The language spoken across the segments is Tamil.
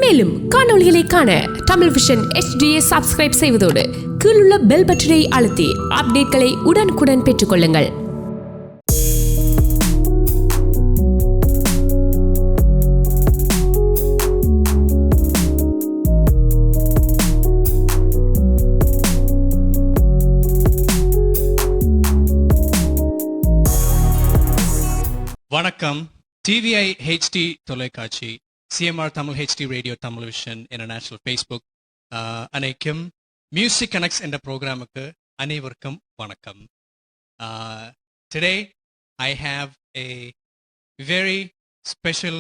மேலும் காணொளிகளை காண தமிழ் விஷன் HDயை சப்ஸ்கிரைப் செய்வதோடு கீழுள்ள பெல் பட்டனை அழுத்தி அப்டேட்களை உடனுக்குடன் பெற்றுக்கொள்ளுங்கள். வணக்கம். TVI HD தொலைக்காட்சி, CMR Tamil HD radio, Tamil vision international Facebook அனைக்கும் மியூசிக் கனெக்ட்ஸ் என்ற ப்ரோக்ராமுக்கு அனைவருக்கும் வணக்கம். Today I have a very special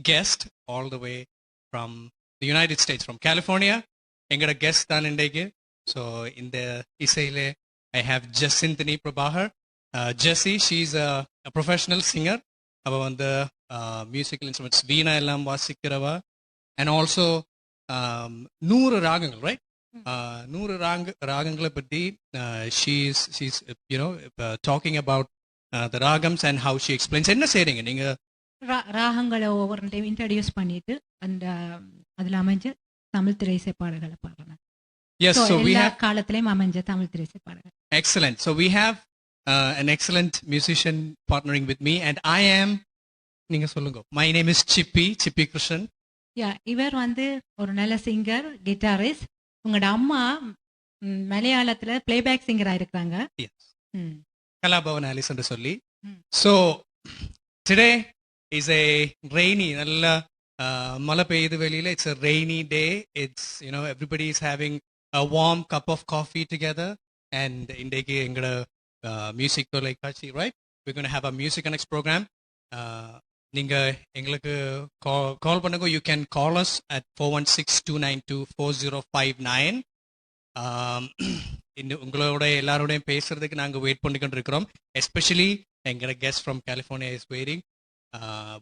guest all the way from the United States, from California. எங்களோட கெஸ்ட் தான் இன்றைக்கு. ஸோ இந்த இசையிலே I have Jacinthini Prabhakar. Jessie, she's a professional singer. அவள் வந்து மியூசிக்கல் இன்ஸ்ட்ருமெண்ட்ஸ் வீணா எல்லாம் வாசிக்கிறவா. அண்ட் ஆல்சோ 100 ராகங்கள், ரைட்? 100 ராகங்களை பற்றி she's you know talking about the ragams and how she explains. என்ன செய்றீங்க நீங்க? ராகங்களை ஒவ்வொரு டைம் இன்ட்ரடியூஸ் பண்ணிட்டு அந்த அதில் அமைஞ்ச தமிழ் திரைசை பாடல்களை பாடுறேன். Yes, so we have காலத்திலையும் அமைஞ்ச தமிழ் திரைசை பாடல்கள். Excellent. So we have an excellent musician partnering with me, and I am, நீங்க சொல்லுங்க. My name is Chippy Krishnan. இவர் வந்து ஒரு நல்ல சிங்கர், கிட்டாரிஸ்ட். உங்களோட அம்மா மலையாளத்துல பிளேபேக் சிங்கரா இருக்காங்க. Yes. கலாபவன் ஆலிஸ் என்று சொல்லி. So today is a rainy, நல்ல மழை பெய்யுது வெளியில. It's a rainy day. It's, you know, everybody is having a warm cup of coffee together, and இன்றைக்கு எங்களோட மியூசிக் தொலைக்காட்சி, right? we're going to have a music connects program. நீங்க எங்களுக்கு கால் பண்ணுங்க. you can call us at 416-292-4059. உங்களோட எல்லாரோடையும் பேசுறதுக்கு நாங்க வெயிட் பண்ணிக்கிட்டு இருக்கிறோம். எஸ்பெஷலி எங்களோட guest from California is waiting.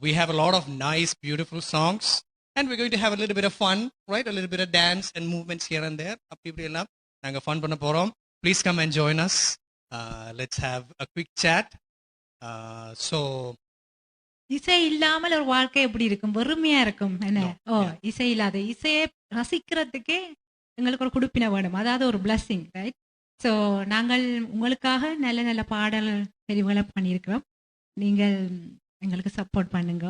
we have a lot of nice beautiful songs, and we're going to have a little bit of fun, right? A little bit of dance and movements here and there. அப்படி இப்படி எல்லாம் நாங்க ஃபன் பண்ண போறோம். Please come and join us. Let's have a quick chat. So இசை இல்லாமல் ஒரு வாழ்க்கை எப்படி இருக்கும்? வெறுமையா இருக்கும். என்ன? இசை இல்லாத, இசையை ரசிக்கிறதுக்கே எங்களுக்கு ஒரு குடுப்பின வேணும். அதாவது ஒரு பிளஸ்ஸிங், ரைட்? ஸோ நாங்கள் உங்களுக்காக நல்ல நல்ல பாடல் தெரிவுகளை பண்ணியிருக்கிறோம். நீங்கள் எங்களுக்கு சப்போர்ட் பண்ணுங்க,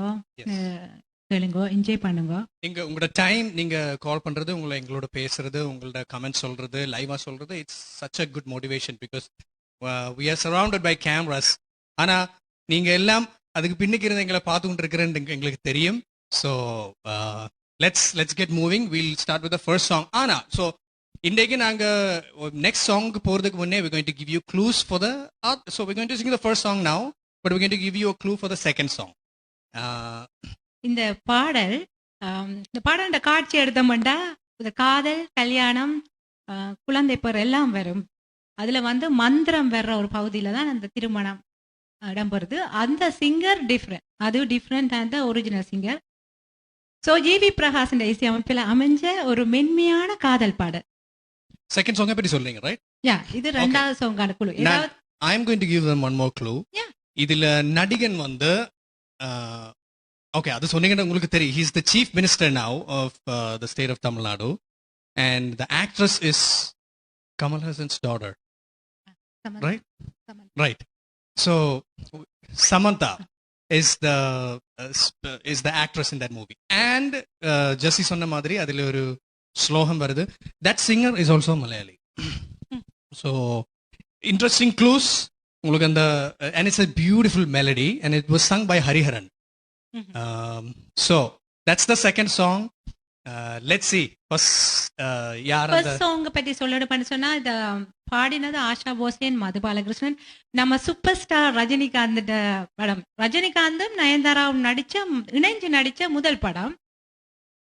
கேளுங்க, என்ஜாய் பண்ணுங்க. நீங்க உங்களோட டைம், நீங்க கால் பண்றது, உங்களை எங்களோட பேசுறது, உங்களோட கமெண்ட் சொல்றது, லைவா சொல்றது, it's such a good motivation. Because we are surrounded by cameras. ஆனா நீங்க எல்லாம் அதுக்கு பின்னுக்கு இருந்து எங்களை பார்த்துக்கிட்டு இருக்கிறேன்னு எங்களுக்கு தெரியும். So let's get moving. We'll start with the first song. ஆனா ஸோ இன்றைக்கு நாங்க நெக்ஸ்ட் சாங்க்கு போறதுக்கு முன்னே we're going to give you clues for the so we're going to sing the first song now, but we're going to give you a clue for the second song. இந்த பாடல் காட்சி எடுத்தோம்னா இந்த காதல், கல்யாணம், குழந்தை பேர் எல்லாம் வரும். அதுல வந்து மந்திரம் வர்ற ஒரு பகுதியில தான் அந்த திருமணம் இடம்பெறுது. அந்த சிங்கர் டிஃப்ரெண்ட், அது டிஃப்ரெண்ட் அந்த original singer. So GV Prakash இசை அமைப்பில் அமைஞ்ச ஒரு மென்மையான காதல் பாடல். செகண்ட் சாங் பத்தி சொல்றீங்க, ரைட்? இது ரெண்டாவது சாங்கான குழு. I am going to give them one more clue. இதுல நடிகன் வந்து ஓகே, அது சொன்னீங்கன்னா உங்களுக்கு தெரியும். He is the chief minister now of the state of Tamil Nadu, and the actress is Kamal Hassan's daughter. Right? Right. So Samantha is the actress in that movie. And Jessie சொன்ன மாதிரி அதுல ஒரு ஸ்லோகம் வருது. That singer is also Malayali. So interesting clues. உங்களுக்கு அந்த and it's a beautiful melody, and it was sung by Hariharan. So that's the second song. Let's see. First song பத்தி சொல்லணும்னு சொன்னா இத பாடினது ஆஷா போஸ்லேன், மது பாலகிருஷ்ணன். நம்ம சூப்பர் ஸ்டார் ரஜினிகாந்த் படம், ரஜினிகாந்தும் நயன்தாராவும் இணைஞ்சு நடிச்ச முதல் படம்.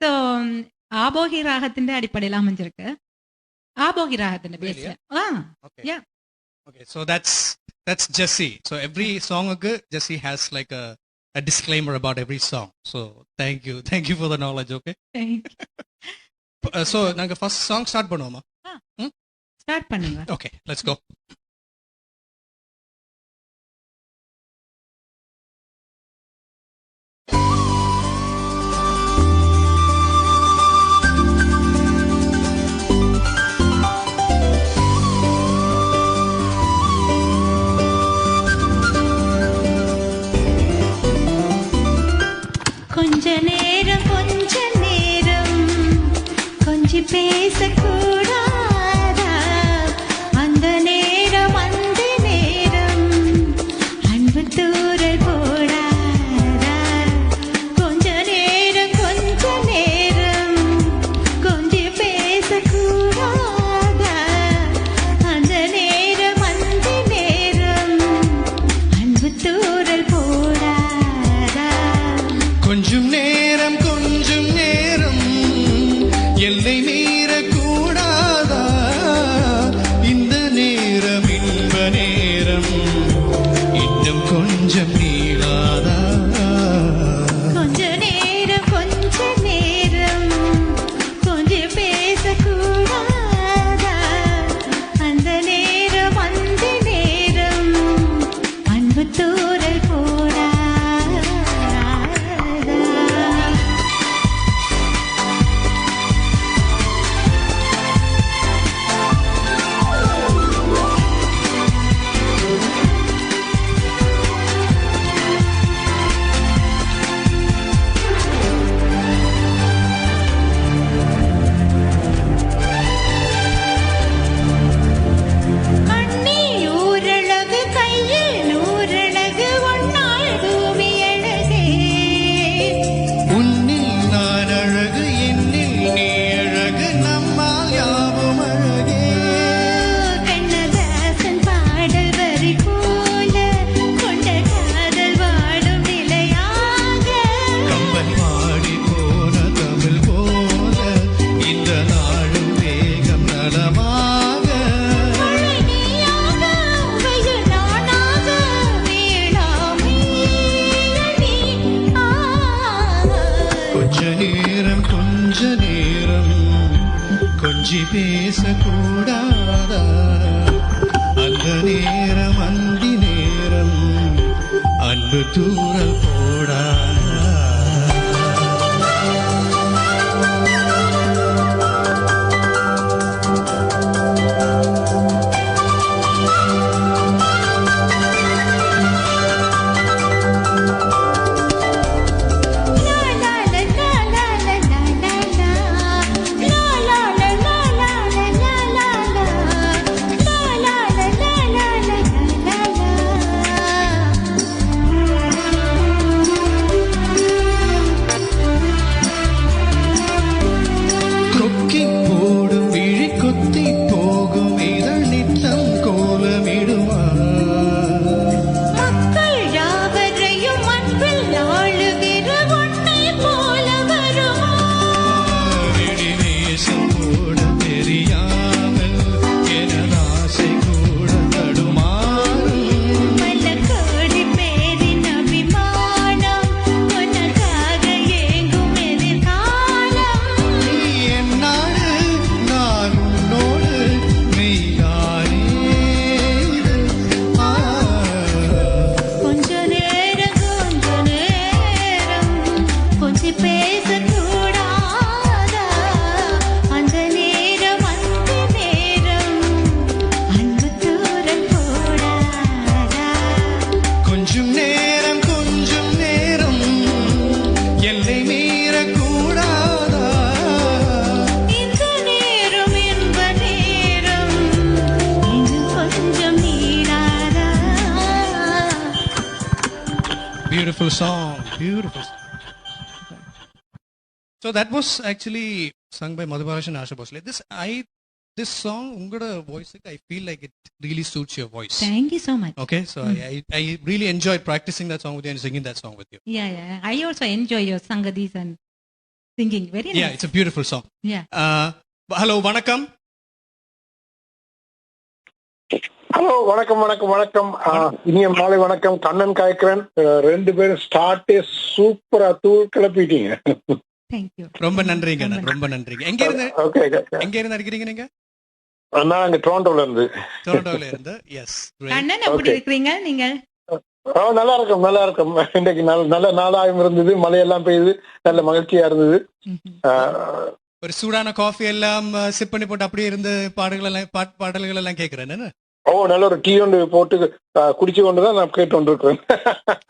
ஸோ ஆபோகி ராகத்தின் அடிப்படையில் அமைஞ்சிருக்கு. ஆபோகி ராகத்தின் பேச. Okay, so that's Jessie. So every song Jessie has like a disclaimer about every song. So thank you for the knowledge. Okay, thank you. So நாங்க first song start பண்ணுவோமா? ஸ்டார்ட் பண்ணுங்க. Okay, let's go. பேசக்கூடாதா அந்த நேரம் அந்த நேரம் அன்பு தூரல் போடாதா கொஞ்ச நேரம் கொஞ்சி பேசக்கூடாதா அந்த நேரம் அன்பு தூரல் போடாதா கொஞ்சம் நேரம் எல்லை மீறக்கூடாதா இந்த நேரம் இன்ப நேரம் இன்னும் கொஞ்சம் நீளாதா கொஞ்ச நேரம் கொஞ்சி பேசக்கூடாதா அந்த நேரம் அன்பு தூரல் போடாதா கண்ணில் ஊரழகு கையில் நூறழகு ஒன்னாள் பூமி அழகே உன்னில் நான் அழகு என்னில் நீ அழகு நம்மால் யாவும் அழகே கண்ணதாசன் பாடல் வரி போல கொண்ட காதல் வாழும் நிலையாக கம்பன் பாடி போன தமிழ் போல இந்த நாளும் வேகம் நலமாக மழை நீயாக வெயில் நானாக வேளாமை நீ கொஞ்ச நேரம் கொஞ்சி பேசக்கூடாதா அந்த நேரம் அந்தி நேரம் அன்பு தூரல் போடாதா கொக்கி போடும் விழி கொத்தி போகும் இதழ் நித்தம் கோலமிடுமா மக்கள் யாவரையும் அன்பில் ஆளுகிற உன்னை போல வருமா விழி நேசம் கூட தெரியாமல் எனது ஆசை கூட தடுமாறும் பல கோடி பேரின் அபிமானம் உனக்காக ஏங்கும் எதிர்காலம் நீ என்னாடு நான் உன்னோடு மெய்யானே கொஞ்ச நேரம் கொஞ்சி பேசக்கூடாதா அந்த நேரம் அன்பு தூரல் போடாதா கொஞ்சம் நேரம் எல்லை மீறக்கூடாதா இந்த நேரம் இன்ப நேரம் இன்னும் கொஞ்சம் நீடாதா Beautiful song. So that was actually sung by Madhubhash and Asha Bhosle. This song, ungoda voice, I feel like it really suits your voice. Thank you so much. Okay, so I really enjoyed practicing that song with you and singing that song with you. Yeah. I also enjoy your sangadis and singing. Very nice. Yeah, it's a beautiful song. Yeah. Hello, vanakkam. Hello வணக்கம் இனிய மாலை வணக்கம். கண்ணன் காய்க்கிறேன். ரெண்டு பேரும் ஸ்டார்டே சூப்பரா தூள் கிளப்பிட்டீங்க. Thank you. ரொம்ப நன்றிங்க. எங்க இருந்து இருக்கிறீங்க நீங்க? நான் அங்க டொரண்டோல இருந்து. எஸ். கண்ணன் எப்படி இருக்கீங்க நீங்க? நல்லா இருக்கும். இன்றைக்கு நல்ல நாளாகவும் இருந்தது, மழையெல்லாம் பெய்யுது, நல்ல மகிழ்ச்சியா இருந்தது. ஒரு சூடான காஃபி எல்லாம் சிப் பண்ணி போட்டு அப்படியே இருந்து பாடல்கள் எல்லாம் கேட்கிறேன். நல்ல ஒரு டீ ஒன்று போட்டு குடிச்சு கொண்டுதான் நான் கேட்டு கொண்டிருக்கிறேன்.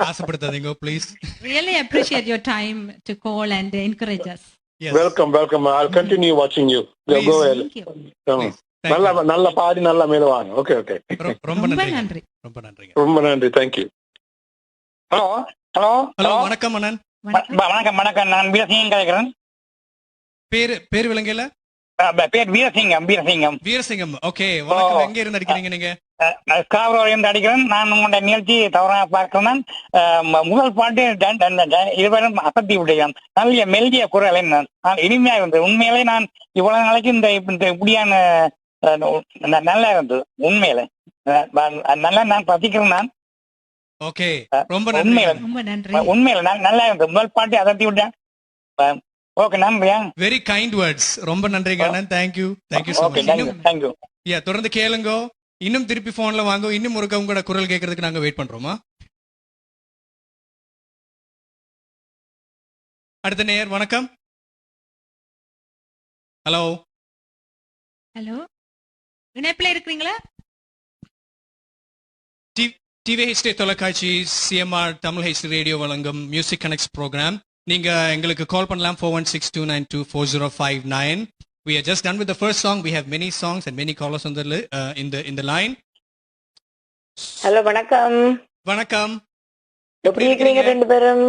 ஆசைப்படுத்தாதீங்க please. Really appreciate your time to call and encourage us. Yes. Welcome welcome. I'll continue watching you. Go ahead. Thank you. Please. Thank நல்லா you. நல்லா பாடி நல்லா மேல வாங்க. Okay okay. ரொம்ப ரொம்ப நன்றிங்க. நன்றி. ரொம்ப நன்றிங்க. ரொம்ப நன்றி. தேங்க்யூ. ஹலோ ஹலோ ஹலோ வணக்கம் அண்ணன். வணக்கம். வணக்கம் வணக்கம். நான் வீரசிங்கம் கேட்கிறேன். பேர் விளங்கல? பேர் வீரசிங்கம். வீரசிங்கம். ஓகே வணக்கம். எங்க இருந்து அடிக்கிறீங்க நீங்க? ஸ்காப்ரோலேருந்து அடிக்கிறேன். நான் உங்களுடைய நிகழ்ச்சி தவறாக பார்க்கிறேன். முதல் பாட்டு இருவரும் அசத்தி விட்டேன். நல்ல மெல்லிய குரல் என்ன இனிமையா இருந்தது. உண்மையிலே நான் இவ்வளவு நாளைக்கு இந்த இப்படியான நல்லா இருந்தது. உண்மையில நல்லா நான் பதிக்கிறேன். நான் ஓகே ரொம்ப நன்றி. ரொம்ப நன்றி. உண்மையில நல்லா இருந்தது. முதல் பாட்டு அசத்தி விட்டேன். ஓகே நன்றியா. Very kind words. ரொம்ப நன்றிங்க அண்ணன். Thank you so okay much. Thank you. தொடர்ந்து கேளுங்க. இன்னும் திருப்பி போன்ல வாங்க. இன்னும் ஒரு உங்களோட குரல் கேட்கறதுக்கு நாங்க வெயிட் பண்றோமா. அடுத்த நேயர் வணக்கம். ஹலோ ஹலோ, இணைப்புல இருக்கிறீங்களா? டிவிஹெச்டி தொலைக்காட்சி சிஎம்ஆர் தமிழ் ஹெச்டி ரேடியோ வழங்கும் மியூசிக் கனெக்ட்ஸ் ப்ரோக்ராம். நீங்க எங்களுக்கு கால் பண்ணலாம் 4162924059. We are just done with the first song. We have many songs and many callers on the in the line. Hello வணக்கம். வணக்கம். எப்படி இருக்கீங்க ரெண்டு பேரும்?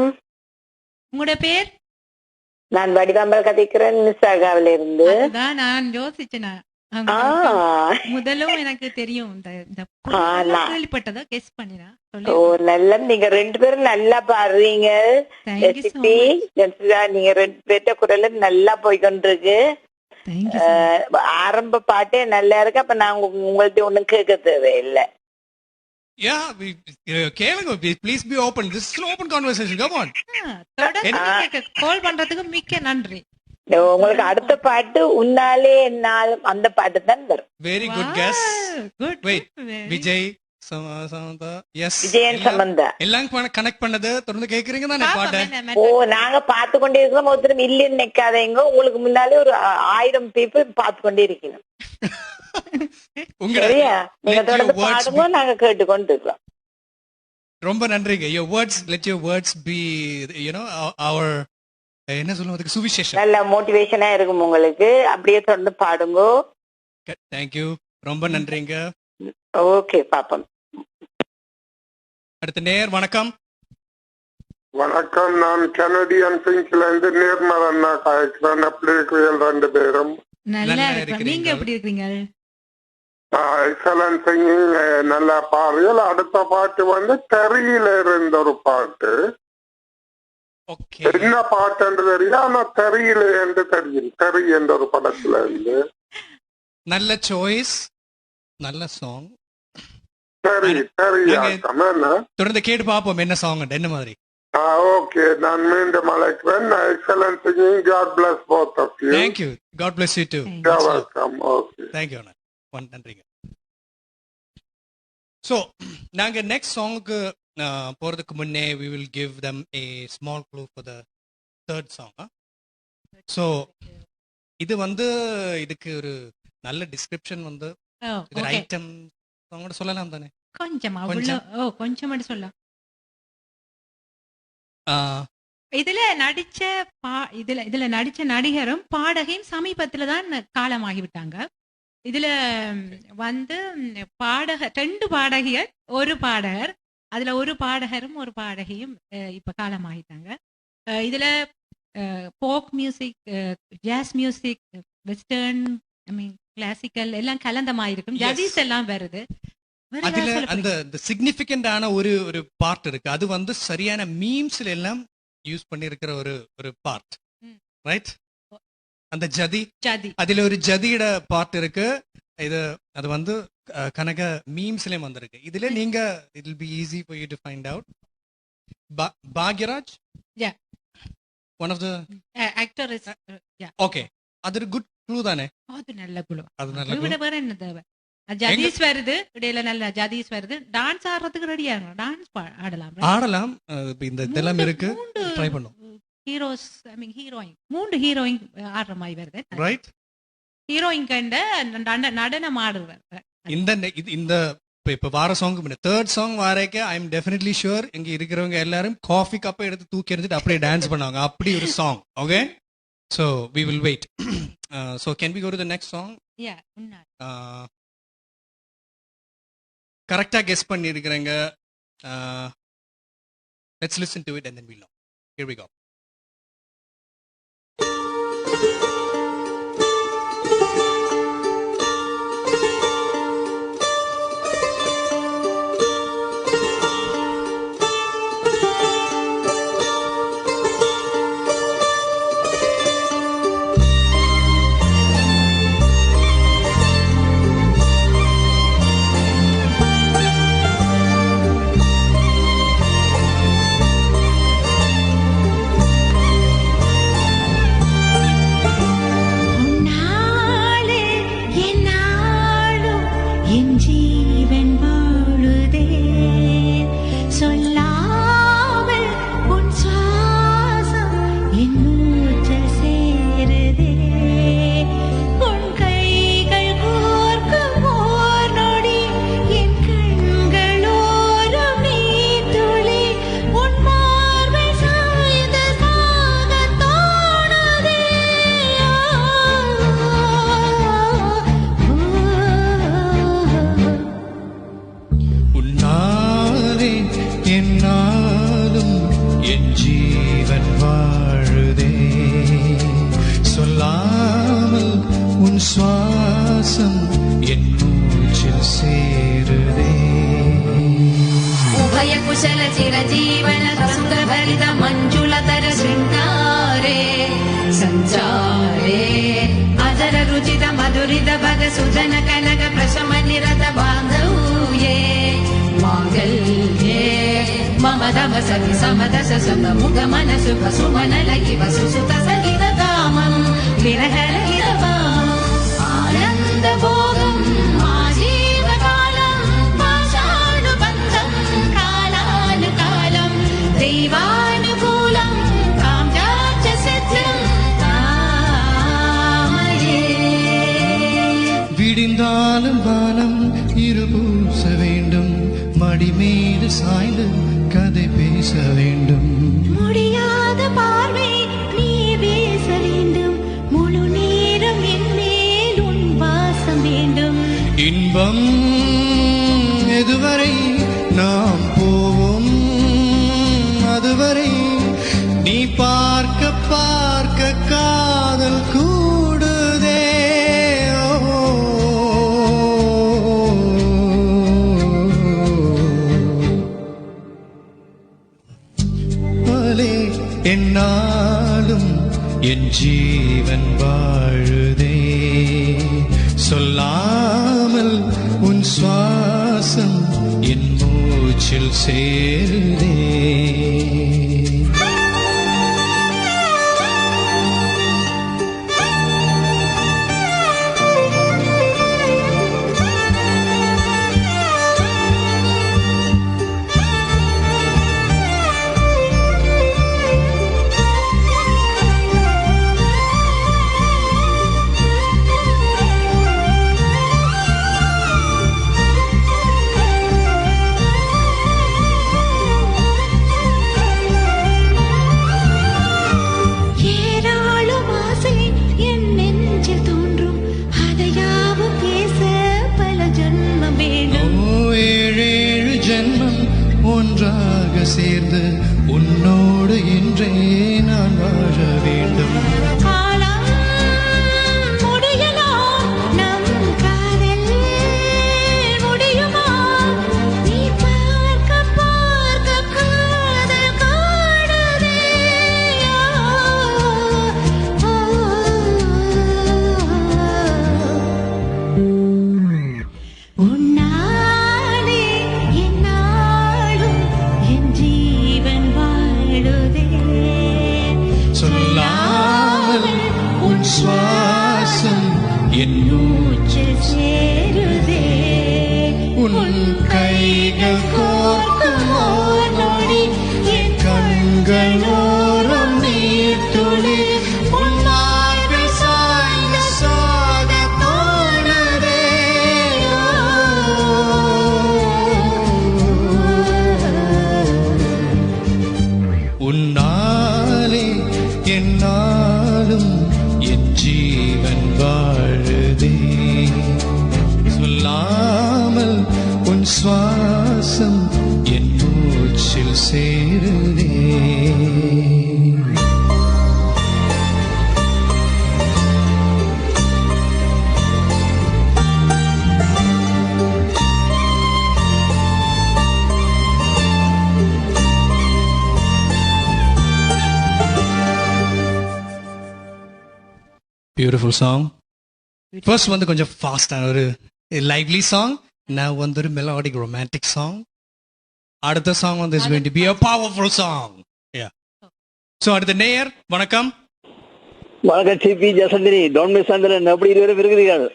உங்களோட பேர்? நான் வடிவாம்பல் கதைக்கிறேன், மிஸ்ஸாகாவில இருந்து. அதுதான் நான் யோசிச்சேன். முதலும் எனக்கு தெரியும். இந்த கேள்விப்பட்டதோ கெஸ் பண்ணினா. ஓ நல்லா, நீங்க ரெண்டு பேரும் நல்லா பாடுறீங்க. நீங்க ரெண்டு பேர்ட்ட குரல் நல்லா போய்கொண்டிருக்கு. ஆரம்ப பாட்டே நல்லா இருக்கு. அப்ப நான் உங்கள்ட்ட ஒண்ணும் கேட்க தேவையில்லை. Yeah, கேளுங்க. Please be open. This is an open conversation. Come on. கால் பண்றதுக்கு மிக்க நன்றி. உங்களுக்கு அடுத்த பாட்டு உன்னாலே என்னாலும் அந்த பாட்டு தான் வரும். Very good guess. Wait, Vijay Samantha. Yes, விஜயன் சமந்தா எல்லாம் கனெக்ட் பண்ணது. தொடர்ந்து கேக்குறீங்க தானே பாட்டு? ஓ நாங்க பார்த்து கொண்டே இருக்கிறோம். ஒருத்தரும் இல்லைன்னு நிக்காதீங்க. உங்களுக்கு முன்னாலே ஒரு 1000 people பார்த்து கொண்டே இருக்கணும். சரியா? நீங்க தொடர்ந்து பாடுங்க, நாங்க கேட்டுக்கொண்டு இருக்கிறோம். ரொம்ப நன்றிங்க. Your words, let your words be, our என்ன சொல்லுவதுக்கு சுவிசேஷம். நல்ல மோட்டிவேஷனா இருக்கும் உங்களுக்கு. அப்படியே தொடர்ந்து பாடுங்க. Thank you. ரொம்ப நன்றிங்க. ஓகே பாப்போம். அடுத்த நேயர் வணக்கம். வணக்கம். நான் கனடியன் பிங்க்ல இருந்து நேர்மலன்னா காய்க்கிறேன். அப்படி இருக்கிறீர்கள் ரெண்டு பேரும்? நல்லா இருக்கேன். நீங்க எப்படி இருக்கீங்க? Excellent singing. நல்லா பாடுறீர்கள். அடுத்த பாட்டு வந்து தெரியல இருந்த ஒரு பாட்டு. என்ன பாட்டு தெரியும், ஆனா தெரியல என்று தெரியும். தெரி என்ற ஒரு படத்துல இருந்து. நல்ல சாய்ஸ், நல்ல சாங். தொடர்ந்து கேட்டு பாப்போம் என்ன சாங், என்ன மாதிரி. ஓகே, நான் மீண்டும் அழைக்கிறேன். Excellent singing. God bless both of you. Thank you. God bless you too. You're welcome. Okay. Thank you. நன்றிங்க. So நாங்க நெக்ஸ்ட் சாங்குக்கு போறதுக்கு முன்னே we will give them a small clue for the third song. So இது வந்து இதுக்கு ஒரு நல்ல டிஸ்கிரிப்ஷன் வந்து இது ஐட்டம் சாங்கோட சொல்லலாம் தானே? கொஞ்சமா கொஞ்சம் சொல்லலாம். இதுல நடிச்ச நடிகரும் பாடகையும் சமீபத்துல தான் காலமாகிவிட்டாங்க. இதுல வந்து ரெண்டு பாடகியர், ஒரு பாடகர். அதுல ஒரு பாடகரும் ஒரு பாடகியும் இப்ப காலமாகிட்டாங்க. இதுல folk music, jazz music, western, classical எல்லாம் கலந்தமாயிருக்கும். ஜதீஸ் எல்லாம் வருது. அதுல அந்த சிக்னிபிகண்டான ஒரு பார்ட் இருக்கு. அது வந்து சரியான மீம்ஸ்ல எல்லாம் யூஸ் பண்ணி இருக்கிற ஒரு பார்ட், ரைட்? அந்த ஜதி, அதுல ஒரு ஜதியோட பார்ட் இருக்கு. அது வந்து கனக மீம்ஸ்லயும் வந்திருக்கு. இதுல நீங்க it will be easy for you to find out. Bhagyaraj, one of the actor is, okay. அது ஒரு குட் க்ளூ தானே? அது நல்ல க்ளூ. அது நல்ல க்ளூ. வேற என்ன தேவை? ஜதீஸ் வருது, இடையில நல்ல ஜதீஸ் வருது. டான்ஸ் ஆடுறதுக்கு ரெடியா இருக்கணும். டான்ஸ் ஆடலாம். இந்த இதெல்லாம் இருக்கு, ட்ரை பண்ணும். ஹீரோஸ், ஹீரோயின், 3 ஹீரோயின் ஆடுற மாதிரி வருது, ரைட்? ஹீரோயின் கண்ட நடனம் ஆடுவார். இந்த இப்ப வார சாங் தேர்ட் சாங் வாரேக்க ஐ எம் டெஃபினெட்லி ஷூர் இங்க இருக்கிறவங்க எல்லாரும் காஃபி கப்பை எடுத்து தூக்கி எறிஞ்சிட்டு அப்படியே டான்ஸ் பண்ணுவாங்க. அப்படி ஒரு song. Okay, So we will wait. So can we go to the next song? Yeah, உன்னார். கரெக்டாக guess பண்ணியிருக்கிறேங்க. Let's listen to it and then we'll know. Here we go. விடிந்தாலும் வானம் இருபூச வேண்டும், மடி மீது சாய்ந்து கதை பேச வேண்டும், முடியாத பார்வை நீ பேச வேண்டும், முழு நேரம் என் மேல் உன் வாசம் வேண்டும். இன்பம் எதுவரை நாம் போவோம் அதுவரை நீ பார்க்க பார்க்க காதல் கூடுதே. என்னாலும் என் ஜீவன் வாழுதே, சொல்லாமல் உன் சுவாசம் என் மூச்சில் சேருதே. ஒன்றாக சேர்ந்து உன்னோடு இன்றே நான் வாழ வேண்டும். காலம் முடியலாம், நம் காதல் முடியுமா? நீ பார்க்க பார்க்க காதல் காடுதே. உன்னாலே என்னாலும் என் ஜீவன் வாழுதே, சொல்லாமல் பியூட்டிஃபுல் சாங். ஃபர்ஸ்ட் வந்து கொஞ்சம் ஃபாஸ்டான ஒரு லைவ்லி சாங். நான் வந்து ஒரு மெலோடிக் ரொமான்டிக் சாங். அடுத்த சாங் வந்து is going to be a powerful song. Yeah. So அடுத்த நேயர் வணக்கம். வணக்கம் சிபி ஜசந்திரி டோன்மி சந்திரன், எப்படி இருவரும் இருக்கிறீர்கள்?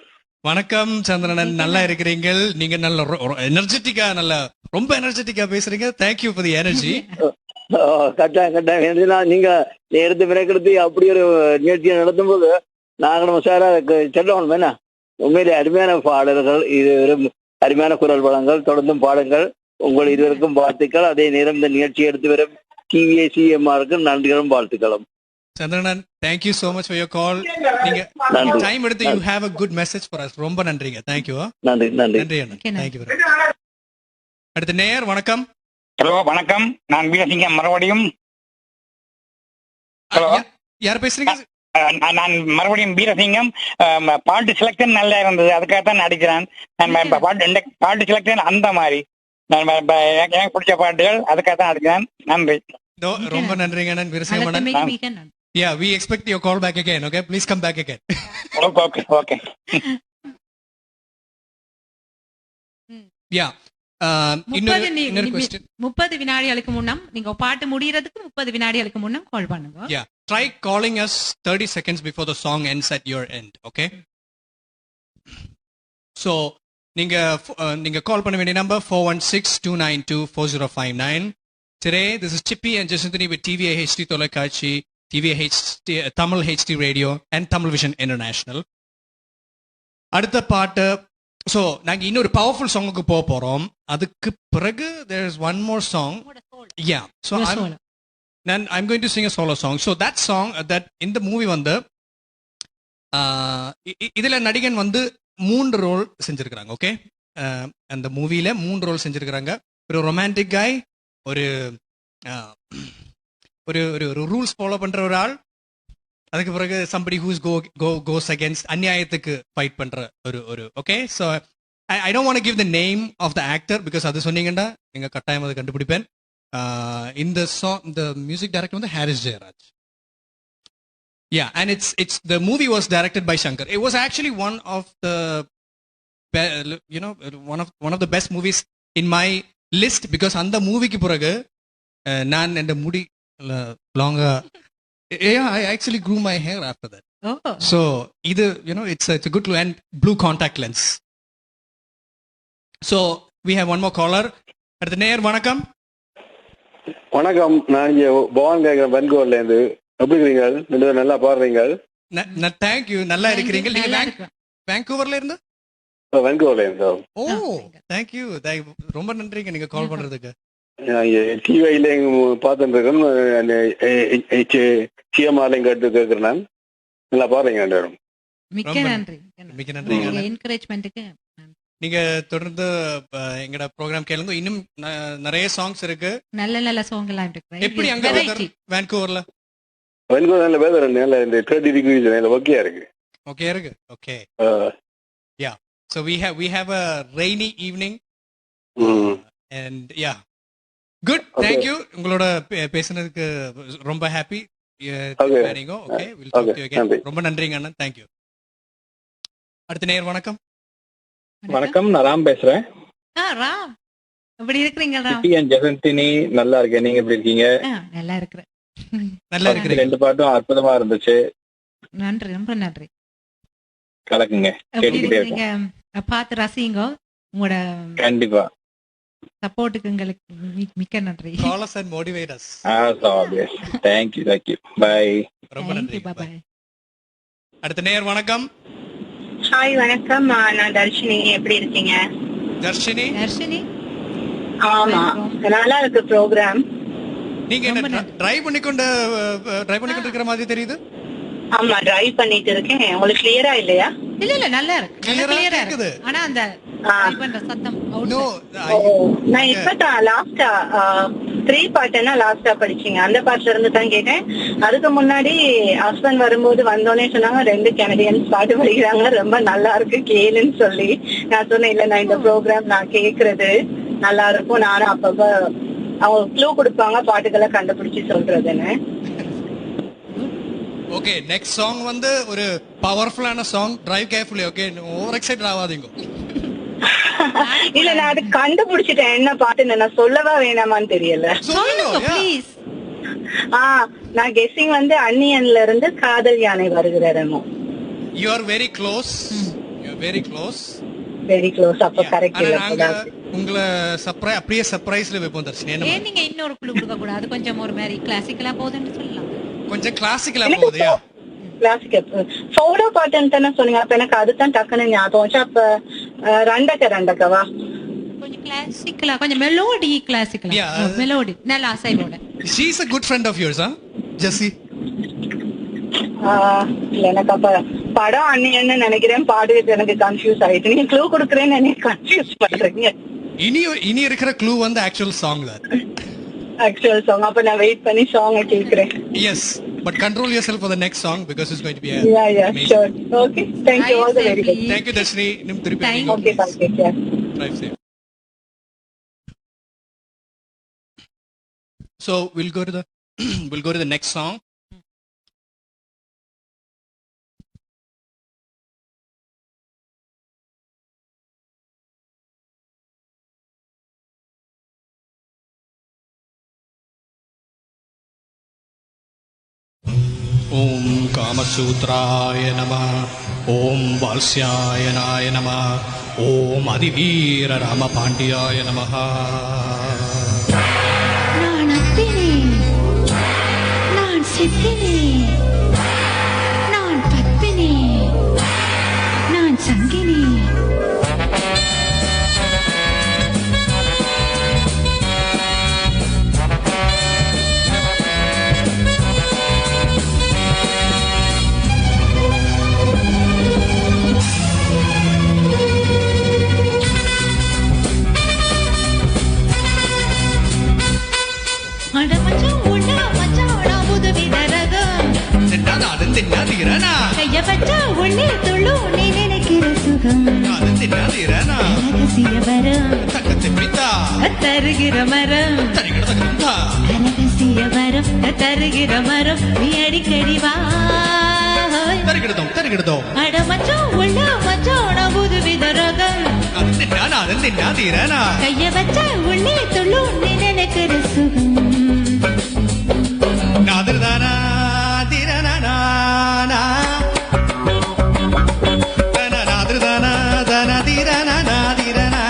வணக்கம் சந்திரனன், நல்லா இருக்கிறீங்கள். நீங்க நல்ல எனர்ஜெட்டிக்கா, நல்ல ரொம்ப எனர்ஜெட்டிக்கா பேசுறீங்க. Thank you for the energy. கட்டாயம் நீங்க எடுத்து பிறகு அப்படி ஒரு நிகழ்ச்சியை நடத்தும் போது நாங்களும் சாரா செல்லணும் வேணா. உண்மையிலே அருமையான பாடல்கள், இது அருமையான குரல் வளங்கள், தொடர்ந்தும் பாடுங்கள். உங்கள் இருவருக்கும் வாழ்த்துக்கள். அதே நேரம் இந்த நிகழ்ச்சியை எடுத்து வரும் TVACMRக்கு நன்றிகளும் வாழ்த்துக்களும். சந்திரனன், thank you so much for your call. நீங்க டைம் எடுத்து you have a good message for us. ரொம்ப நன்றிங்க. thank you. நன்றி நன்றி நன்றி அண்ணா. thank you very much. அடுத்த நேயர் வணக்கம். ஹலோ வணக்கம், நான் வீரசிங்கம் மறுபடியும். ஹலோ, யார் பேசுறீங்க? நான் மறுபடியும் வீரசிங்கம். பாட்டு செலக்ஷன் நல்லா இருந்தது, அதுக்காகத்தான் நடிக்கிறேன். நான் பாட்டு செலக்ஷன் அந்த மாதிரி எனக்கு பிடிச்ச பாட்டுகள், அதுக்காகத்தான் நடிக்கிறேன். நன்றி. ரொம்ப நன்றிங்க அண்ணன் Veerasingam. Yeah, we expect your call back again. Okay, please come back again. Okay. Yeah. இன்னொரு question. 30 வினாடிகளுக்கு முன்னம் நீங்க பாட்டு முடியறதுக்கு 30 வினாடிகளுக்கு முன்னம் கால் பண்ணுங்க. Yeah, try calling us 30 seconds before the song ends at your end. Okay. So நீங்க கால் பண்ண வேண்டிய number 416-292-4059. Today this is Chippy and Jacinthini with TVA HD தொலைக்காட்சி, TVA HD Tamil HD Radio and Tamil Vision International. அடுத்த பாட்டு, ஸோ நாங்கள் இன்னொரு பவர்ஃபுல் சாங்குக்கு போக போகிறோம். அதுக்கு பிறகு there is one more song. Yeah, so I'm going to sing a solo song. So that song, that இந்த மூவி வந்து இதில் நடிகன் வந்து 3 ரோல் செஞ்சிருக்கிறாங்க. ஓகே, அந்த மூவியில 3 ரோல் செஞ்சிருக்கிறாங்க. ஒரு ரொமான்டிக் காய், ஒரு ஒரு ரூல்ஸ் ஃபாலோ பண்ற ஒரு ஆள், அதுக்கு பிறகு somebody who's goes against அநியாயத்துக்கு ஃபைட் பண்ற ஒரு okay. So I don't want to give the name of the actor because அது சொன்னீங்கன்னா நீங்க கட்டாயம் அதை கண்டுபிடிப்பேன். இந்த சாங், the music director வந்து Harris Jayaraj. Yeah, and it's the movie was directed by Shankar. It was actually one of the one of the best movies in my list because அந்த மூவிக்கு பிறகு நான் இந்த முடி longer, yeah, I actually grew my hair after that. Oh. So either it's a good look, and blue contact lens. So we have one more caller. அடுத்த நேயர் வணக்கம். வணக்கம், நான் இங்க பவான் கேக்குறேன் பென்கூவர்ல இருந்து. எப்படி இருக்கீங்க? நல்லா பாடுறீங்க. Thank you. நல்லா இருக்கிறீங்க. நீங்க வான்கூவர்ல இருந்து? வான்கூவர்ல இருந்து. ஓ, thank you. ரொம்ப நன்றிங்க நீங்க கால் பண்றதுக்கு. டிவியில பார்த்துட்டு இருக்கேன், சிஎம்ஆர்லையும் கேட்கிறேன் நான். நல்லா பாருங்க. மிக்க நன்றி. என்கரேஜ்மென்ட்டுக்கு நீங்க தொடர்ந்து எங்கட ப்ரோக்ராம் கேளுங்க. இன்னும் நிறைய சாங்ஸ் இருக்கு, நல்ல சாங் எல்லாம் இருக்கு. எப்படி அங்க வான்கூவர்ல? வான்கூவர் நல்ல வெதர், நல்ல இந்த 30 டிகிரிஸ் நல்ல ஓகே இருக்கு. ஓகே இருக்கு. Okay. Yeah, so we have a rainy evening. And yeah, good. Thank you. உங்களோட பேசுனதுக்கு ரொம்ப happy. Okay, we'll talk to you again. ரொம்ப நன்றிங்க அண்ணா. Thank you. அடுத்த நேயர் வணக்கம். வணக்கம், நான் ராம் பேசுறேன். ராம், எப்படி இருக்கீங்க? ராம், ஜெசந்தினி நல்லா இருக்கேன். நீங்க எப்படி இருக்கீங்க? நல்லா இருக்கிறேன். நல்லா இருக்கிறேன். 2 பாட்டும் அற்புதமா இருந்துச்சு. நன்றி, ரொம்ப நன்றி. கலக்குங்க, கேட்டுக்கிட்டே இருக்கீங்க. பார்த்து ரசிங்க. உங்களோட கண்டிப்பா சப்போர்ட்டுக்கு உங்களுக்கு மிக்க நன்றி. Call us and motivate us. Obvious. Thank you. Bye. ரொம்ப நன்றி. Bye. அடுத்த நேயர் வணக்கம். ஹாய், வணக்கம். நான் தர்ஷினி. எப்படி இருக்கீங்க? தர்ஷினி. ஆமா, நல்லா இருக்கு ப்ரோக்ராம். நீங்க என்ன டிரைவ் பண்ணிக்கொண்டு இருக்கிற மாதிரி தெரியுது? ஆமா, டிரைவ் பண்ணிட்டு இருக்கேன். உங்களுக்கு கிளியரா இல்லையா? இல்ல நல்லா இருக்கு. கிளியரா இருக்குது. ஆனா அந்த சத்தம் நான் இப்பதான் லாஸ்டா 3 பாட்டுன்னா லாஸ்டா படிச்சீங்க, அந்த பாட்டுல இருந்து தான் கேட்டேன். அதுக்கு முன்னாடி ஹஸ்பண்ட் வரும்போது வந்தோடனே சொன்னாங்க 2 கனடியன்ஸ் பாட்டு படிக்கிறாங்க, ரொம்ப நல்லா இருக்கு கேளுன்னு சொல்லி. நான் சொன்னேன் இல்ல, நான் இந்த ப்ரோக்ராம் நான் கேக்குறது நல்லா இருக்கும், நானும் அப்பப்ப அவங்க க்ளூ கொடுப்பாங்க பாட்டுகளை கண்டுபிடிச்சு சொல்றதுன்னு. ஓகே, நெக்ஸ்ட் சாங் வந்து ஒரு பவர்ஃபுல்லான song. Drive carefully. Okay, over excited ஆகாதீங்க. இல்ல நான் அது கண்டுபிடிச்சிட்டேன் என்ன பாட்டுன்னு. நான் சொல்லவா வேணாமான்னு தெரியல. சொல்லுங்க ப்ளீஸ். நான் கெஸ்ஸிங் வந்து அன்னியன்ல இருந்து காதல் யானை வருகிறமோ. You are very close. You are very close. Very close. அப்ப கரெக்ட் இல்ல. நாங்க உங்களை அப்படியே சர்ப்ரைஸ்ல வைப்போம் தர்ஷினி. ஏன் நீங்க இன்னொரு குழு கொடுக்க கூடாது? கொஞ்சம் ஒரு மாதிரி கிளாசிக்கலா போகுதுன்னு சொல்லலாம். கொஞ்சம் கிளாசிக்கலா போகுதுயா. கிளாசிக்கல் சோடா பாட்டுன்னு தானே சொன்னீங்க. அப்ப எனக்கு அதுதான் டக்குன்னு ஞாபகம் வந்துச்சு. அப்ப ரெண்டக்கவா கொஞ்சம் கிளாசிக்கலா, கொஞ்சம் மெலோடி கிளாசிக்கலா. மெலோடி நல்ல அசைவோட. She is a good friend of yours, huh? Jessie. இல்ல எனக்கு அப்ப படம் அன்னியன்னு நினைக்கிறேன். பாடுறது எனக்கு கன்ஃபியூஸ் ஆயிட்டு. நீங்க க்ளூ கொடுக்குறேன்னு எனக்கு கன்ஃபியூஸ் பண்றீங்க. இனி இருக்கிற க்ளூ வந்து ஆக்சுவல் சாங் தான். Actual song. அப்ப நான் வெயிட் பண்ணி சாங் கேக்குறேன். Yes, but control yourself for the next song because it's going to be amazing. Sure. Okay, thank you. All the very good. Thank you Dashni. nim thirupi okay, thank you. Drive safe. So we'll go to the next song. ओम कामसूत्राय नमः. ओम वात्स्यायनाय नमः. ओम अधिवीर रामपाण्ड्याय नमः. நான் அத்தினே, நான் சித்தினே, நான் பத்தினே, நான் சங்கினே. கைய வச்சா உள்ளே துள்ளு நீ நினைக்கிற சுகம். ரகசிய வரம் தருகிற மரம். ரகசிய வரம் தருகிற மரம் நீ அடிக்கடி வா. அட மச்சான் உள்ள மச்சான புதுவித ரகம். கைய வச்சா உள்ளே துள்ளு நீ நினைக்கிற சுகம். நாதிரதானா திரனானா நாதிரதானா தன திரனானா திரனா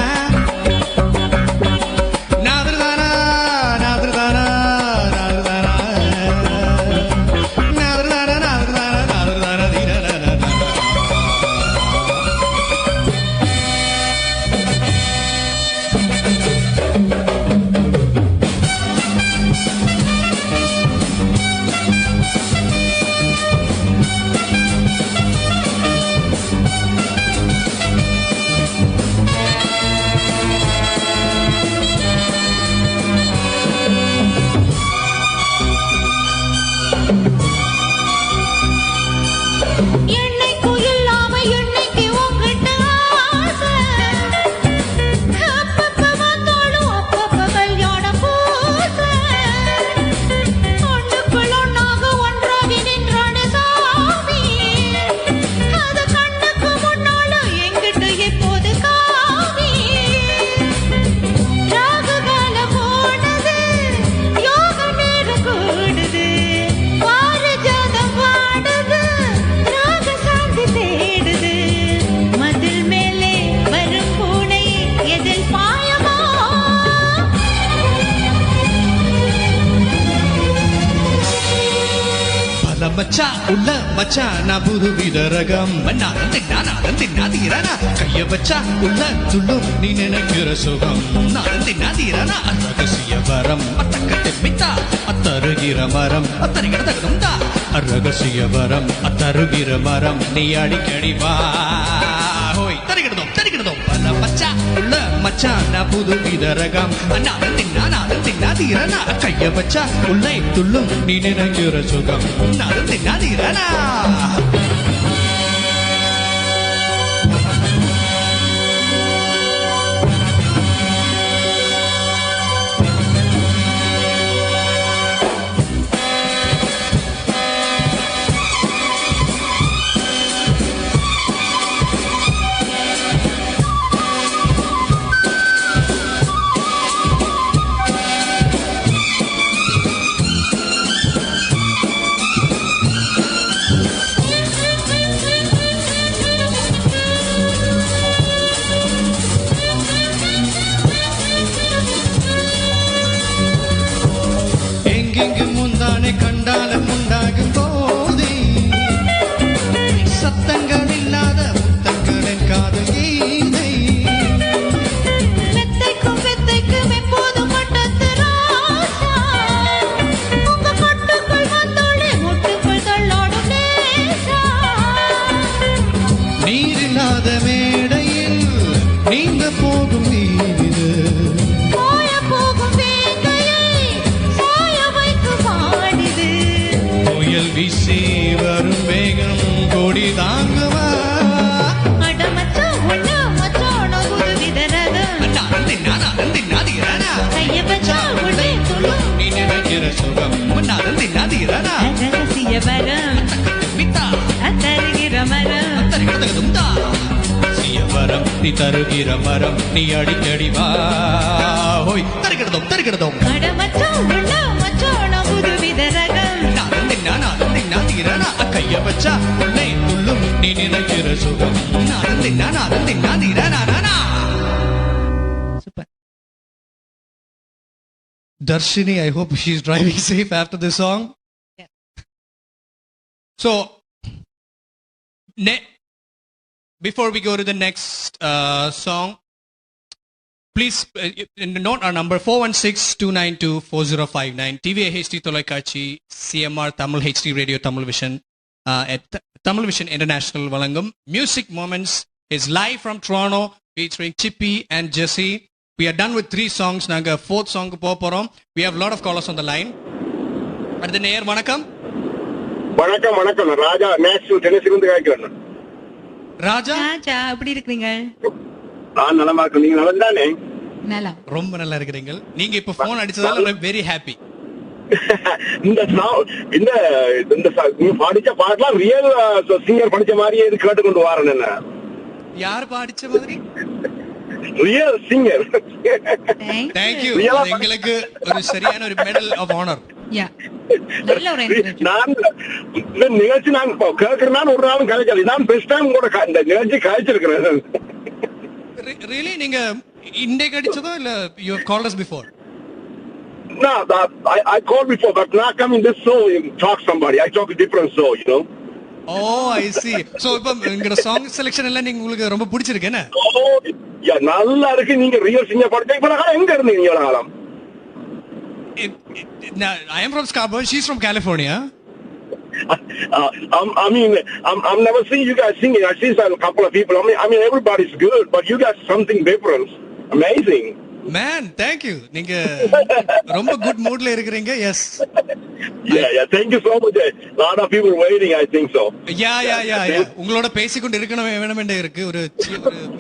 நாதிரதானா நாதிரதானா நாதிரதானா நாதிரதானா நாதிரதானா நாதிரதானா திரனானா. மச்சா உள்ள மச்சா நான் புது விதரகம். நாதன் தின்னாதீரானா கைய வச்சா உள்ள துள்ளும் நீ நினைக்கிற சுகம். நாதன் தின்னாதீரானா ரகசிய வரம் அத்தக்கத்தை மித்தா அத்தருகிற மரம் அத்தருகிற தகுந்தா. ரகசிய வரம் அத்தருகிற மரம் நீ அடிக்கடி வா. ஹோய் தருகிறதோ பல மச்சா உள்ள மச்சா நான் புது விதரகம். நாதன் தின்னாதீரானா கைய வச்சா உள்ளே துள்ளும் நீ நினைக்கிற சுகம். நாதன் தின்னாதீரானா. நீ தருகிற வரம் நீ அடிக்கடி வா ஹோய் தருகிறதோம் தருகிறதோம் அட மச்சான் உள்ள மச்சான் புதுவித ரகம் நான் தீரானா கைய வச்சா உள்ளே துள்ளும் நீ நினைக்கிற சுகம் நான் தீரானா super. Darshini, I hope she's driving safe after this song. Yeah. So, before we go to the next song, please note our number 416-292-4059. TVA HD Tolakachi, CMR Tamil HD Radio Tamil Vision at Tamil Vision International Valangam. Music Moments is live from Toronto featuring Chippy and Jesse. We are done with 3 songs. Naga 4th song ku poporom. We have a lot of callers on the line. At the near vanakkam. வணக்கம் ராஜா நேஷனல் டென்னிஸ்ல இருந்து கேக்குறேன். ராஜா எப்படி இருக்கீங்க? நான் நலமா இருக்கேன். நீங்க நலம் தானே? நலம். ரொம்ப நல்லா இருக்கீங்க. நீங்க இப்ப போன் அடிச்சதால I'm very happy. இந்த நீங்க பாடிச்ச பாடலாம் ரியல் சிங்கர் படிச்ச மாதிரியே இது கேட்டு கொண்டு வரேன். என்ன யார் பாடிச்ச மாதிரி? Real singer. Thank you. எங்களுக்கு ஒரு சரியான ஒரு மெடல் ஆஃப் ஆனர். யா. நல்ல ஒரு என்கரேஜ். நான் இந்த நிகழ்ச்சி நான் கேக்குறேன் ஒரு நாளும் கலைக்கல. நான் பெஸ்ட் டைம் கூட இந்த நிகழ்ச்சி கலைச்சிருக்கிறேன். Really நீங்க இன்டேக் அடிச்சதோ இல்ல you have called us before? No, I called before but not coming this show talk somebody. I talk a different show, you know. Oh, I see. So இப்ப உங்க சாங் செலக்ஷன் எல்லாம் நீங்க உங்களுக்கு ரொம்ப பிடிச்சிருக்கு என்ன? யா நல்லா இருக்கு. நீங்க ரியல் சிங்கர் படிச்சீங்க. இப்ப நான் எங்க இருந்தீங்க இவ்வளவு காலம்? I am from Scarborough. She's from California. I mean, I'm never seen you guys singing. I see a couple of people. I mean, everybody's good, but you guys something different. Amazing. Man, thank you. நீங்க ரொம்ப good moodல இருக்கீங்க. Yes. Yeah. Thank you so much. A lot of people waiting, I think so. Yeah. உங்களோட பேசிக்கொண்டு இருக்கணும் வேணுமெண்டே இருக்கு. ஒரு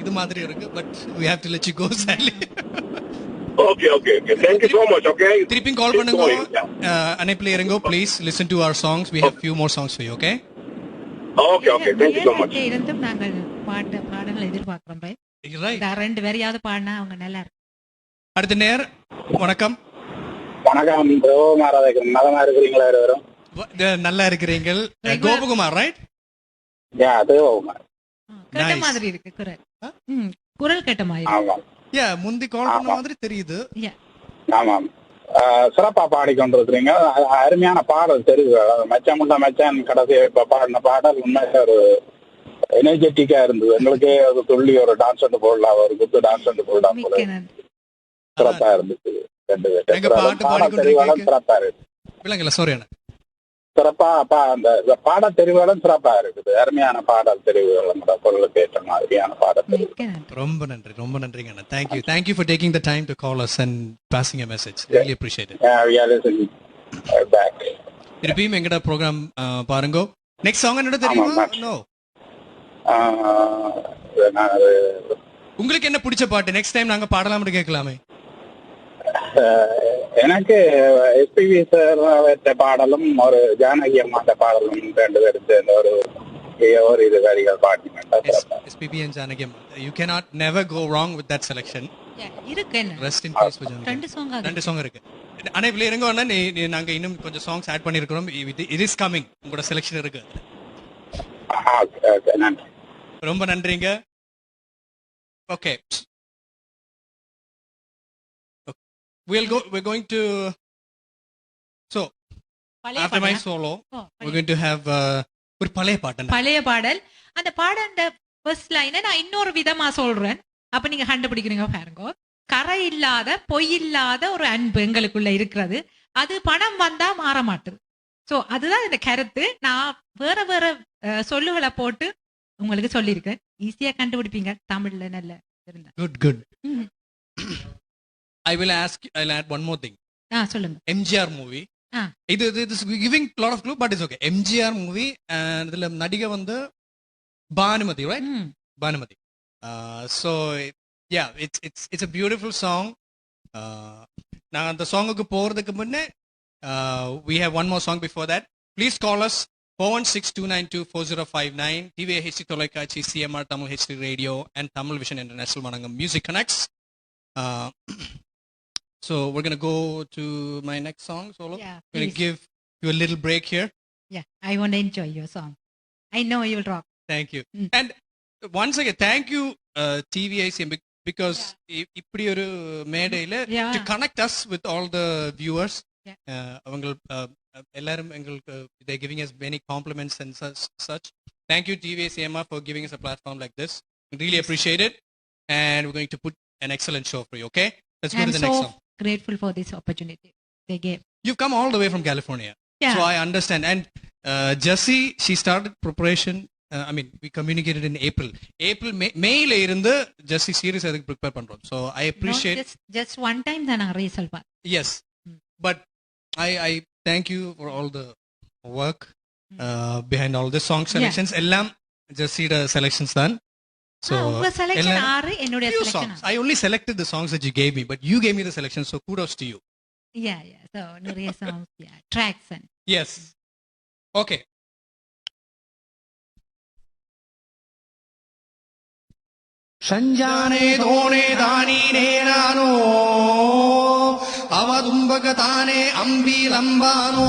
இது மாதிரி இருக்கு. But we have to let you go, sadly. Okay. Thank you so much, okay? திருப்பி கால் பண்ணுங்க. அணைப்பில இருங்க. Please listen to our songs. We have few more songs for you, okay? Okay. Thank you so much. இருந்தும் நாங்கள் பாடல்கள் எதிர்பார்க்கிறோம் பை. Right. ரெண்டு பேரையாவது பாடினா அவங்க நல்லா இருக்கும். அடுத்த நேர் வணக்கம். வணக்கம் மாராதேகன். நலமா இருக்கிறீங்களா எல்லாரும்? நல்லா இருக்கிறீங்க. கோபகுமார், ரைட்? யா, தேவகுமார். கேட்ட மாதிரி இருக்கு குரல். குரல் கேட்ட மாதிரி. ஆமா. யா, முந்தி கால் பண்ண மாதிரி தெரியுது. யா. ஆமாம். சிறப்பா பாடிக்கொண்டிருக்கிறீங்க. அருமையான பாடல் தெரியுது. மச்சான் கடைசி இப்ப பாடின பாடல் உண்மையில ஒரு எனர்ஜெட்டிக்கா இருந்தது. எங்களுக்கே அது துள்ளி ஒரு டான்ஸ் ஒன்று போடலாம், ஒரு குத்து டான்ஸ் ஒன்று போடலாம் போல சிறப்பா இருந்துச்சு. சிறப்பா இருக்கு. சிறப்பா அந்த பாட தெரிவுகளும் சிறப்பா இருக்குது. அருமையான பாடல் தெரிவுகள் பொருளுக்கு ஏற்ற மாதிரியான பாடல் தெரிவு. ரொம்ப நன்றிங்க அண்ணா. Thank you for taking the time to call us and passing a message. Really appreciate it. We are listening back. திருப்பியும் எங்கட ப்ரோக்ராம் பாருங்க. நெக்ஸ்ட் சாங் என்னோட தெரியுமா? நோ. உங்களுக்கு என்ன பிடிச்ச பாட்டு? நெக்ஸ்ட் டைம் நாங்க பாடலாம்னு கேட்கலாமே. எனக்கு எஸ்பிபி சார் வச்ச பாடலும் ஒரு ஜானகி அம்மாட்ட பாடலும் 2 பேரும் சேர்ந்த ஒரு இது வரிகள் பாடினேன். எஸ்பிபி and ஜானகி அம்மா. You cannot never go wrong with that selection. இருக்கு. Rest in peace for Janaki. 2 song இருக்கு. ஆனா இப்ப இருங்க அண்ணா, நாங்க இன்னும் கொஞ்சம் சாங்ஸ் ஆட் பண்ணிருக்கோம். It is coming. உங்களோட செலக்ஷன் இருக்கு. நன்றி. ரொம்ப நன்றிங்க. Okay. We're going to after my solo we're going to have ஒரு பழைய பாடல். அந்த பாடல்ல ஃபர்ஸ்ட் லைனை நான் இன்னொரு விதமா சொல்றேன். அப்ப நீங்க கண்டுபிடிக்கிறீங்க பாருங்க. கரை இல்லாத பொய் இல்லாத ஒரு அன்பு எங்களுக்குள்ள இருக்கிறது. அது பணம் வந்தா மாற மாட்டுது. சோ அதுதான் இந்த கருத்து. நான் வேற சொல்லுகளை போட்டு உங்களுக்கு சொல்லியிருக்கேன். ஈஸியா கண்டுபிடிப்பீங்க தமிழ்ல. நல்ல இருந்தா good. I'll add one more thing. சொல்லுங்க. MGR movie. இது giving lot of clue but it's okay. MGR movie and இதுல நடிகை வந்து Bhanumathi, right? Bhanumathi. So yeah, it's a beautiful song. நான் அந்த சாங்குக்கு போறதுக்கு முன்னே we have one more song before that. Please call us 416-292-4059, TVA HD தொலைக்காட்சி, CMR Tamil HD Radio, and Tamil Vision International வணங்கும் Music Connects. So we're going to go to my next song, Solo. Yeah, I'm going to please. give you a little break here. Yeah, I want to enjoy your song. I know you will rock. Thank you. And once again, thank you, TVICM, because இப்படி ஒரு மேடையில to connect us with all the viewers. அவங்க எல்லாரும் எங்களுக்கு they're giving us many compliments and such. Thank you, TVICM, for giving us a platform like this. We really appreciate it. And we're going to put an excellent show for you, okay? Let's go to the next song. Grateful for this opportunity they gave. You've come all the way from California. Yeah. So I understand. And Jessie, she started preparation. We communicated in April. May la irundhu Jessie series adukku prepare pandrom. So I appreciate. No, just one time than result part. Yes. But I thank you for all the work behind all the song selections. Ellam Jessie the selections done. So unga selection aare ennoda selection. I only selected the songs that you gave me, but you gave me the selection, so kudos to you. Yeah. So noriya songs, tracks and. Yes. Okay. ಸಂಜಾನೆ ದೋಣೆ ದಾನೀನೇ ನಾನೋ ಅವದುಂಬಕ ತಾನೆ ಅಂಬಿಲಂಬಾನೋ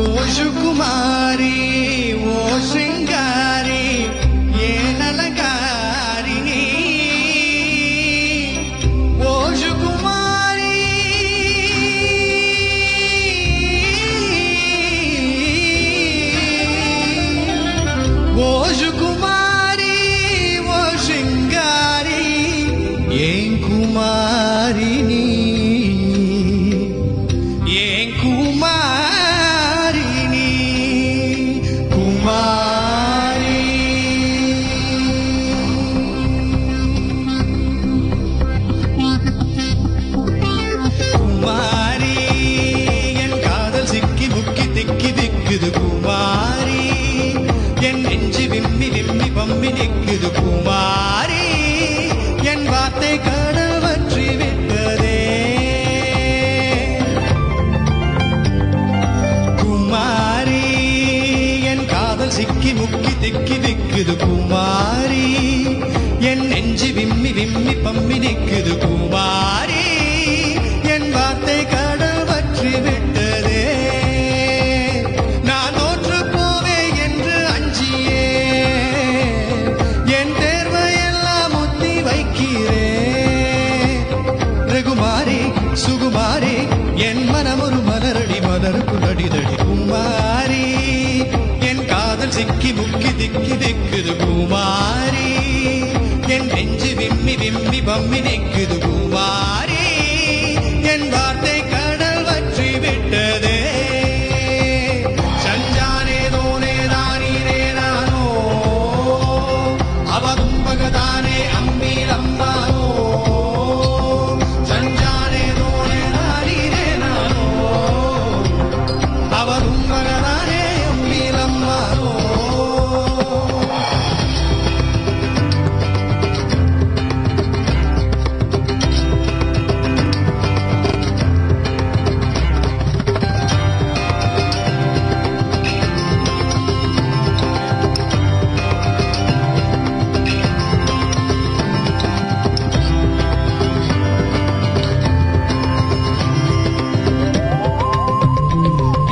ಓ ಶುಕುಮಾರಿ ಓ ಶೃಂಗಾರಿ ಏನಲಗಾರಿಣಿ ಓ ಶುಕುಮಾರಿ ಓ ಶುಕುಮಾರಿ ಓ ಶೃಂಗಾರಿ ಏನ್ ಕುಮಾರಿಣಿ ಏನ್ ಕುಮಾರಿಣಿ ಕುಮಾರಿ குமாரி என் காதல் சிக்கி முக்கி திக்கி திக்குது குமாரி என் நெஞ்சு விம்மி விம்மி பம்மி நிக்குது குமாரி என் வார்த்தை கடல் வற்றி விட்டதே குமாரி என் காதல் சிக்கி முக்கி திக்கி திக்குது குமாரி என் நெஞ்சு விம்மி விம்மி பம்மி நிக்குது குமாரி என் வார்த்தை கடல் வற்றி விட்டதே நான் தோற்று போவே என்று அஞ்சியே என் தேர்வையெல்லாம் முத்தி வைக்கிறேன் ரகுமாரி சுகுமாரி என் மனம் ஒரு மலரடி மலருக்கு நடிதடி குமாரி என் காதல் சிக்கி முக்கி திக்கி திக்குது குமாரி என் நெஞ்சு விம்மி விம்மி பம்மி நிக்குது குமாரி என் வார்த்தை கடல் வற்றி விட்டதே சஞ்சானே தோனே தானீனே நானோ அவதும்பகதானே அம்பிலம்பானோ சஞ்சானே தோனே தானீனே நானோ அவதும்பகதானே அம்பிலம்பானோ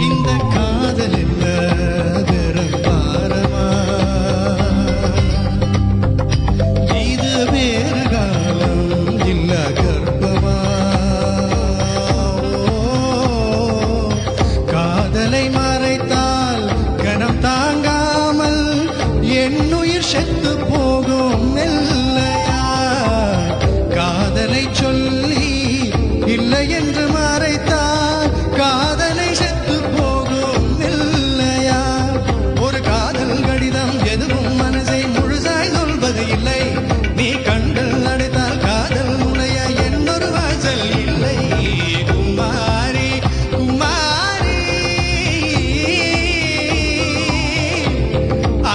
இந்த காதல் என்ன வெறும் பாரமா இது வேறு காலம் இல்ல கர்ப்பமா காதலை மறைத்தால் கனம் தாங்காமல் என்னுயிர் செத்து போகும் மெல்லையா காதலை சொல்லி இல்லை என்று மறைத்தால் காதலை செத்து போகும் இல்லையா ஒரு காதல் கடிதம் எதுவும் மனசை முழுசாய் சொல்வது இல்லை நீ கண்கள் அடைத்தால் காதல் நுழைய என்னொரு வாசல் இல்லை குமாரி குமாரி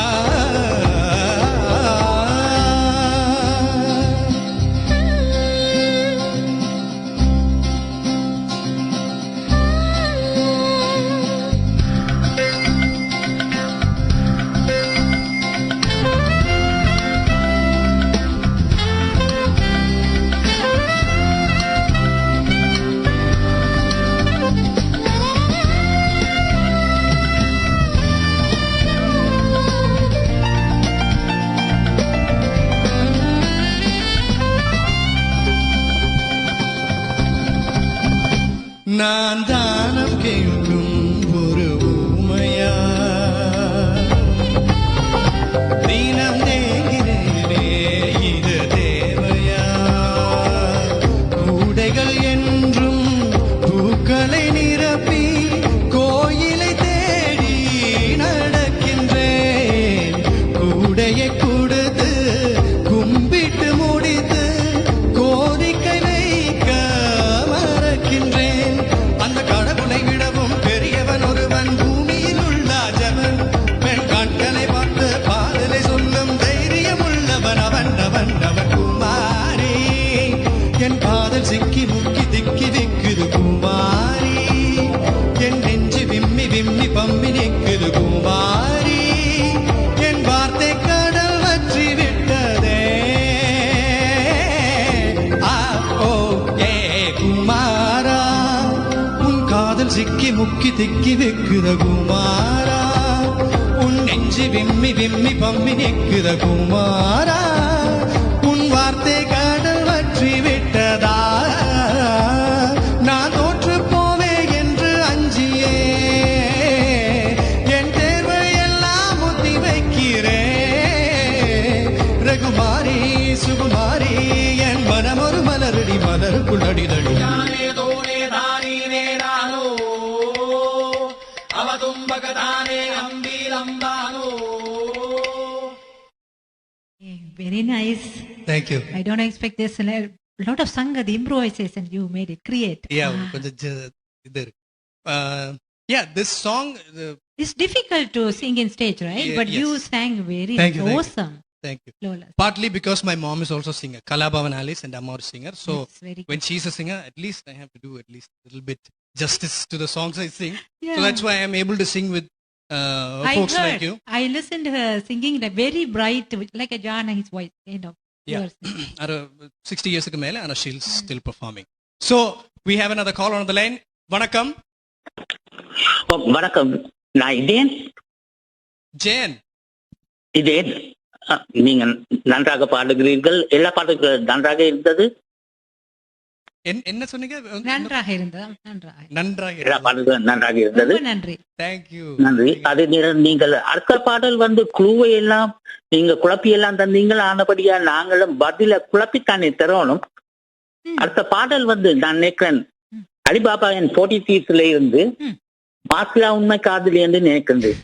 ஆ நான் தானம் கேட்கும் ஒரு ஊமையா தினம் தேங்கிறேனே இது தேவையா கூடைகள் என்றும் பூக்களை நிரப்பி கோயிலை தேடி நடக்கின்றேன் கூடையை கொடுத்து கும்பிட்டு முடித்து கோரிக்கை வைக்க மறக்கின்றேன் அந்த கடவுளை விடவும் பெரியவன் ஒருவன் பூமியில் உள்ளாஜவன் பெண் கண்களை பார்த்து பாடலை சொல்லும் தைரியம் உள்ளவன் அவன் அவன் அவன் குமாரி என் காதல் சிக்கி முக்கி திக்கி திக்குது குமாரி என் நெஞ்சு விம்மி விம்மி பம்மி நிக்குது குமாரி என் வார்த்தை கடல் வற்றி விட்டதே ஆ ஓ ஏ குமாரா உன் காதல் சிக்கி முக்கி திக்கி விக்குத குமாரா உன் நெஞ்சு விம்மி விம்மி பம்மி நிக்குத குமாரா உன் வார்த்தை கடல் வற்றி விட்டதா நான் தோற்று போவேன் என்று அஞ்சியே என் தேர்வை எல்லாம் ஒத்தி வைக்கிறேன் ரகுமாரி சுகுமாரி என் மனம் ஒரு மலரடி மலருக்குள் அடிதடி Very nice. Thank you. I don't expect this. A lot of sangat improvisation you made it create. Yeah, கொஞ்சம் இது இருக்கு. Yeah, this song It's difficult to sing in stage, right? Yeah, But yes. you sang very Thank you, awesome. Thank you. Flawless. Partly because my mom is also singer. Kalabhavan Alice and Amma are singer. So That's very when she's a singer, at least I have to do at least a little bit justice to the songs I sing. Yeah. So that's why I'm able to sing with I folks heard. like you. I listened to her singing like very bright, like a Jana, his voice, kind of. Yeah. Yours. 60 years ago மேல and she's still performing. So we have another caller on the line. வணக்கம். வணக்கம், நான் இதேன். ஜெயன். இதேன், நீங்க நன்றாக பாடுகிறீர்கள். எல்லா பாட்டுகள் நன்றாக இருந்தது. என்ன சொன்னீங்க? நன்றாக இருந்தது. நன்றாக. எல்லா பாட்டுகளும் நன்றாக இருந்தது. ரொம்ப நன்றி. Thank you. நன்றி. அதே நேரம் நீங்கள் அடுத்த பாடல் குழுவை எல்லாம் நீங்க குழப்பி எல்லாம் தந்தீங்கள். ஆனபடியா நாங்களும் பதில குழப்பித்தானே தரணும். அடுத்த பாடல் நான் நினைக்கிறேன் அலிபாபா என் 40 Thieves இருந்து மாசிலா உண்மை காதலி என்று நினைக்கின்றேன்.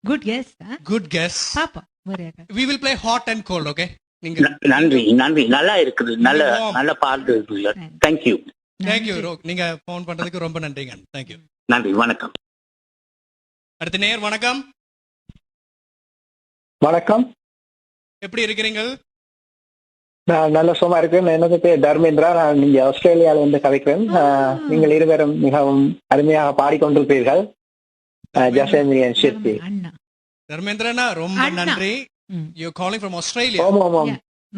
Good guess. Good guess. பாப்பா. We will play hot and cold, okay? நன்றி நன்றி, நல்லா இருக்குது. நல்ல பாட்டு. தேங்க்யூ. தேங்க்யூ. நீங்க போன் பண்றதுக்கு ரொம்ப நன்றிங்க. தேங்க்யூ. நன்றி, வணக்கம். அடுத்த நேயர் வணக்கம். வணக்கம். எப்படி இருக்கிறீங்க? நான் நல்ல சும்மா இருக்கேன். என்னது பேர் தர்மேந்திரா. நான் இங்க ஆஸ்திரேலியால இருந்து கதைக்கிறேன். நீங்கள் இருவரும் மிகவும் அருமையாக பாடிக்கொண்டிருப்பீர்கள். ஜசேந்திரியன் ஷிர்தி. தர்மேந்திரனா ரொம்ப நன்றி. You're calling from Australia. ஆமாம்.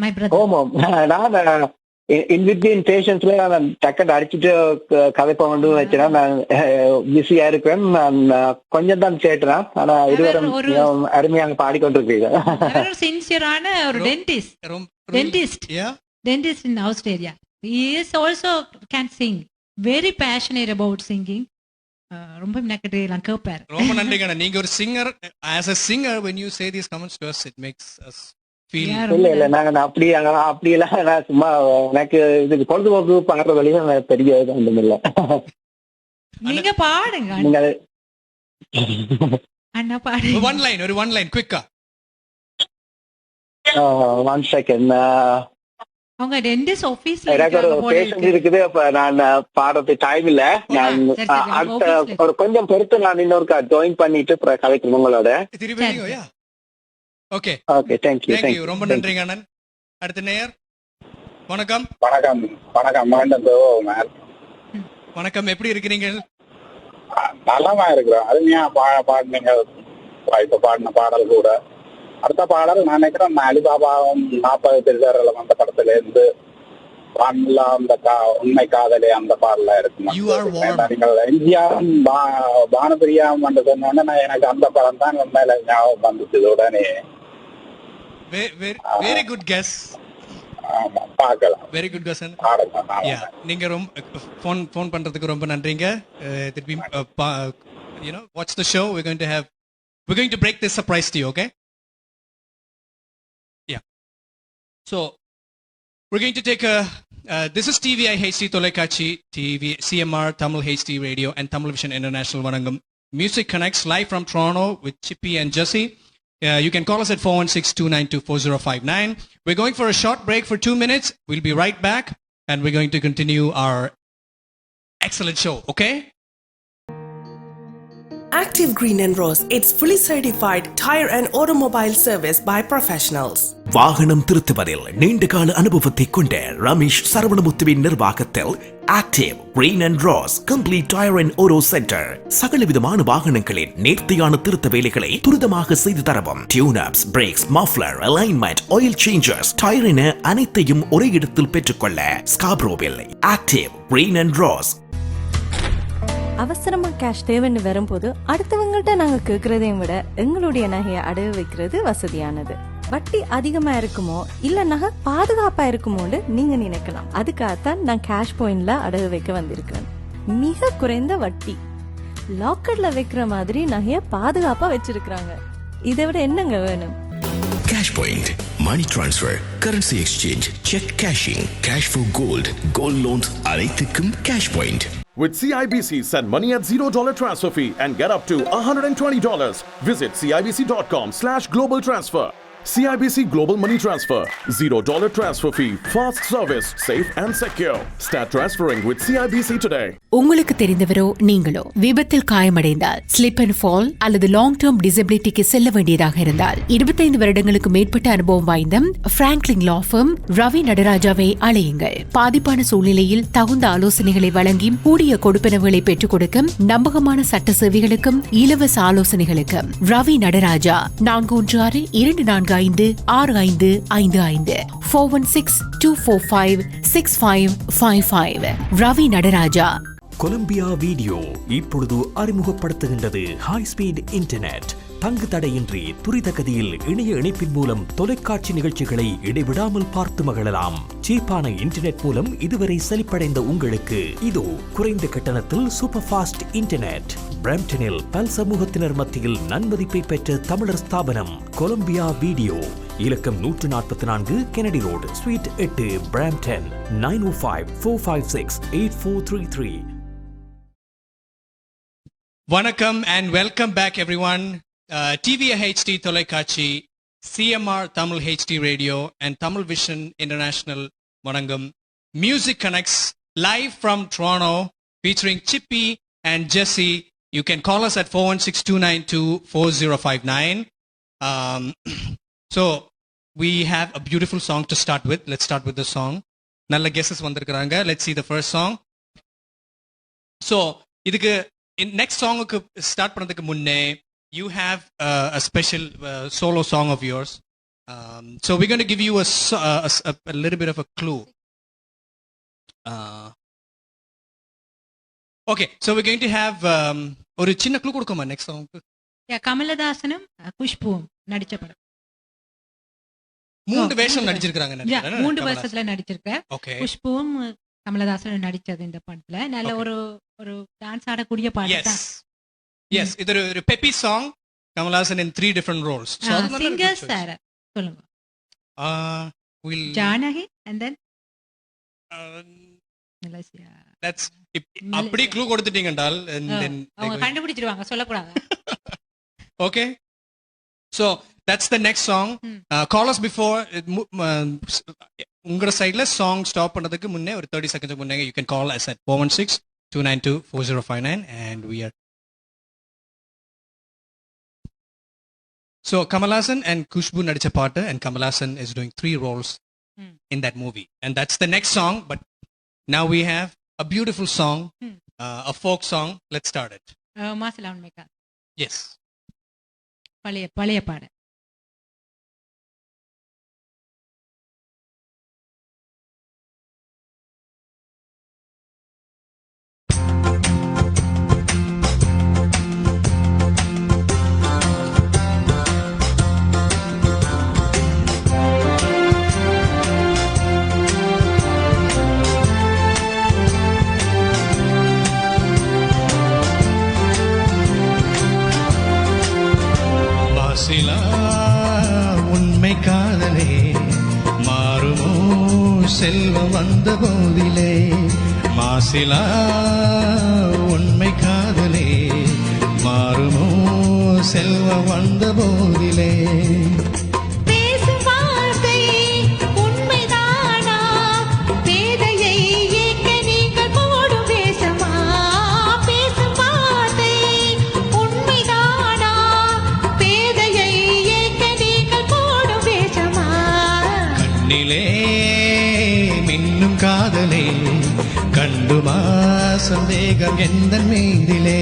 My brother. ஆமாம். நான் இன் பிட்வீன் பேஷன்ஸ்ல நான் டக்கெட் அடிச்சுட்டு கதைப்ப கொண்டு வச்சுறேன். நான் பிஸியா இருக்கிறேன். நான் கொஞ்சம் தான் கேட்டுறேன். ஆனா இருவரும் அருமையாக பாடிக்கொண்டிருப்பீர்கள். சின்சியரான ஒரு dentist in Australia. He is also can sing. Very passionate about singing. ரொம்ப நக்கட்டே எல்லாம் கேட்பார். ரொம்ப நன்றிங்க. நீங்க ஒரு singer. As a singer, when you say these comments to us, it makes us feel. இல்ல நான் அப்படியெல்லாம் நான் சும்மா எனக்கு இதுக்கு பொழுதுபோக்கு பாடுற வழியில பெரிய ஒன்றும் இல்லை. நீங்க பாடுங்க. அண்ணா பாடுங்க. one line quick. One second. அவங்க டென்டிஸ்ட் ஆபீஸ்ல எனக்கு ஒரு பேஷண்ட் இருக்குது. அப்ப நான் பாடுறது டைம் இல்ல. நான் அடுத்த ஒரு கொஞ்சம் பொறுத்து நான் இன்னொரு ஜாயின் பண்ணிட்டு கதைக்கிறேன் உங்களோட. Okay okay. தேங்க்யூ. ரொம்ப நன்றிங்க அண்ணன். அடுத்த நேயர் வணக்கம். வணக்கம். வணக்கம். எப்படி இருக்கிறீங்க? நலமா இருக்கிறோம். அருமையா பாடுனீங்க. இப்ப பாடின பாடல் கூட. அடுத்த பாடல் நான் நினைக்கிறேன் அலிபாபாவும் 40 திருடர்களும் அந்த படத்துல இருந்து அந்த உண்மை காதலே அந்த பாடல இருக்கு. நீங்கள் எம்ஜிஆர் பானுபிரியாவும் வந்து சொன்னோன்னா எனக்கு அந்த படம் தான் உண்மையில ஞாபகம் வந்துச்சு உடனே. Very good guess. ஆமா பார்க்கலாம். வெரி குட் கசன். பாடலாம். யா, நீங்க ரொம்ப ஃபோன் பண்றதுக்கு ரொம்ப நன்றிங்க. திருப்பி watch the show. We're going to break this surprise to you, okay? Yeah. So we're going to take this is TVI HD Tolekachi, TV CMR Tamil HD Radio and Tamil Vision International Vanangam Music Connects live from Toronto with Chippy and Jesse. You can call us at 416-292-4059. We're going for a short break for 2 minutes. We'll be right back and we're going to continue our excellent show, okay? Active Green and Rose, it's fully certified tire and automobile service by professionals. வாகனம் திருத்துவதில் நீண்டகால அனுபவத்தை கொண்ட ரமேஷ் சரவணமுத்துவின் நிர்வாகத்தில் active green and rose complete tyre and auto centre சகலவிதமான வாகனங்களின் நேர்த்தியான திருத்த வேலைகளை துரிதமாக செய்து தரவும். Tune ups, brakes, muffler, alignment, oil changers, tyre என அனைத்தையும் ஒரே இடத்தில் பெற்றுக்கொள்ள ஸ்காப்ரோவில் ஆக்டிவ் கிரீன் அண்ட் ரோஸ். அவசரமா கேஷ் தேவைன்னு வரும்போது அடுத்தவங்கள்ட்ட நாங்க கேட்கறதையும் விட எங்களுடைய நகையை அடகு வைக்கிறது வசதியானது. வட்டி அதிகமா இருக்குமோ இல்ல நகை பாதுகாப்பா இருக்குமோன்னு நீங்க நினைக்கலாம். அதுக்காகத்தான் நான் கேஷ் பாயிண்ட்ல அடகு வைக்க வந்திருக்கேன். மிக குறைந்த வட்டி, லாக்கர்ல வைக்கிற மாதிரி நகைய பாதுகாப்பா வச்சிருக்காங்க. இதை விட என்னங்க வேணும்? Cash Point, money transfer, currency exchange, check cashing, cash for gold, gold loans அனைத்துக்கும் Cash Point. With CIBC, send money at $0 transfer fee and get up to $120. Visit CIBC.com/global transfer. CIBC Global Money Transfer. $0 transfer fee. Fast service. Safe and secure. Start transferring with CIBC today. உங்களுக்கு தெரிந்தவரோ நீங்களோ விபத்தில் காயமடைந்தால், ஸ்லிப் அண்ட் ஃபால் அல்லது லாங் டேர்ம் டிசபிலிட்டிக்கு செல்ல வேண்டியதாக இருந்தால் 25 வருடங்களுக்கு மேற்பட்ட அனுபவம் வாய்ந்த பிராங்க்லின் லா ஃபர்ம் ரவி நடராஜாவை அழையுங்கள். பாதிப்பான சூழ்நிலையில் தகுந்த ஆலோசனைகளை வழங்கி கூடிய கொடுப்பனவுகளை பெற்றுக் கொடுக்கும் நம்பகமான சட்ட சேவைகளுக்கும் இலவச ஆலோசனைகளுக்கும் ரவி நடராஜா 416-2456-5555 416-245-6555 ரவி நடராஜா. கொலம்பியா வீடியோ இப்பொழுது அறிமுகப்படுத்துகின்றது ஹை ஸ்பீட் இன்டர்நெட். தங்கு தடையின்றி துரித கதியில் இணைய இணைப்பின் மூலம் தொலைக்காட்சி நிகழ்ச்சிகளை இடைவிடாமல் பார்த்து மகிழலாம். சீப்பான இன்டர்நெட் மூலம் இதுவரை செழிப்படைந்த உங்களுக்கு இதோ குறைந்த கட்டணத்தில் சூப்பர் ஃபாஸ்ட் இன்டர்நெட். பிரம்டனில் பல் சமூகத்தினர் மத்தியில் நன்மதிப்பை பெற்ற தமிழர் ஸ்தாபனம் கொலம்பியா வீடியோ. இலக்கம் 144 Kennedy road, suite 8, Brampton. 905-456-8433. Vanakkam and welcome back everyone. TVI HD Tolekachi, CMR Tamil HD Radio and Tamil Vision International Vanangam Music Connects live from Toronto featuring Chippy and Jesse. You can call us at 416-292-4059. So we have a beautiful song to start with. Let's start with the song. Nalla guesses vandirukkranga. Let's see the first song. So idukku next song ku start pannadhukku munne you have a special solo song of yours. So we're going to give you a little bit of a clue. Okay, so we're going to have ஒரு சின்ன clue கொடுக்கமா next song. கமலதாசனும் குஷ்புவும் நடிச்ச படம். 3 வேஷம் நடிச்சிருக்காங்க நினைக்கிறேன். 3 வருஷத்துல நடிச்சிருக்கேன். குஷ்புவும் கமலதாசனும் நடிச்சது இந்த படத்துல. நல்ல ஒரு டான்ஸ் ஆடக்கூடிய பாட்டு தான். Yes, இது ஒரு peppy song. Kamal in 3 different roles. So singers sir சொல்லுங்க. Will Janaki and then that's அப்படி clue கொடுத்துட்டீங்க என்றால் and then அவங்க கண்டுபிடிச்சிடுவாங்க, சொல்ல கூடாது. Okay, so that's the next song. Call us before உங்க சைடுல song stop பண்ணதுக்கு முன்னே ஒரு 30 seconds முன்னே you can call us at 416-292-4059 and we are. So Kamal Haasan and Kushbu nadicha paata and Kamal Haasan is doing 3 roles in that movie and that's the next song. But now we have a beautiful song, a folk song. Let's start it. Masalam Meka. Yes. பழைய பாட. காதலே மாறுமோ செல்வம் வந்த போதிலே மாசிலா உண்மை காதலே மாறுமோ செல்வம் வந்த போதிலே மின்னும் காதலே கண்டுமா சந்தேகம் எந்த மீதிலே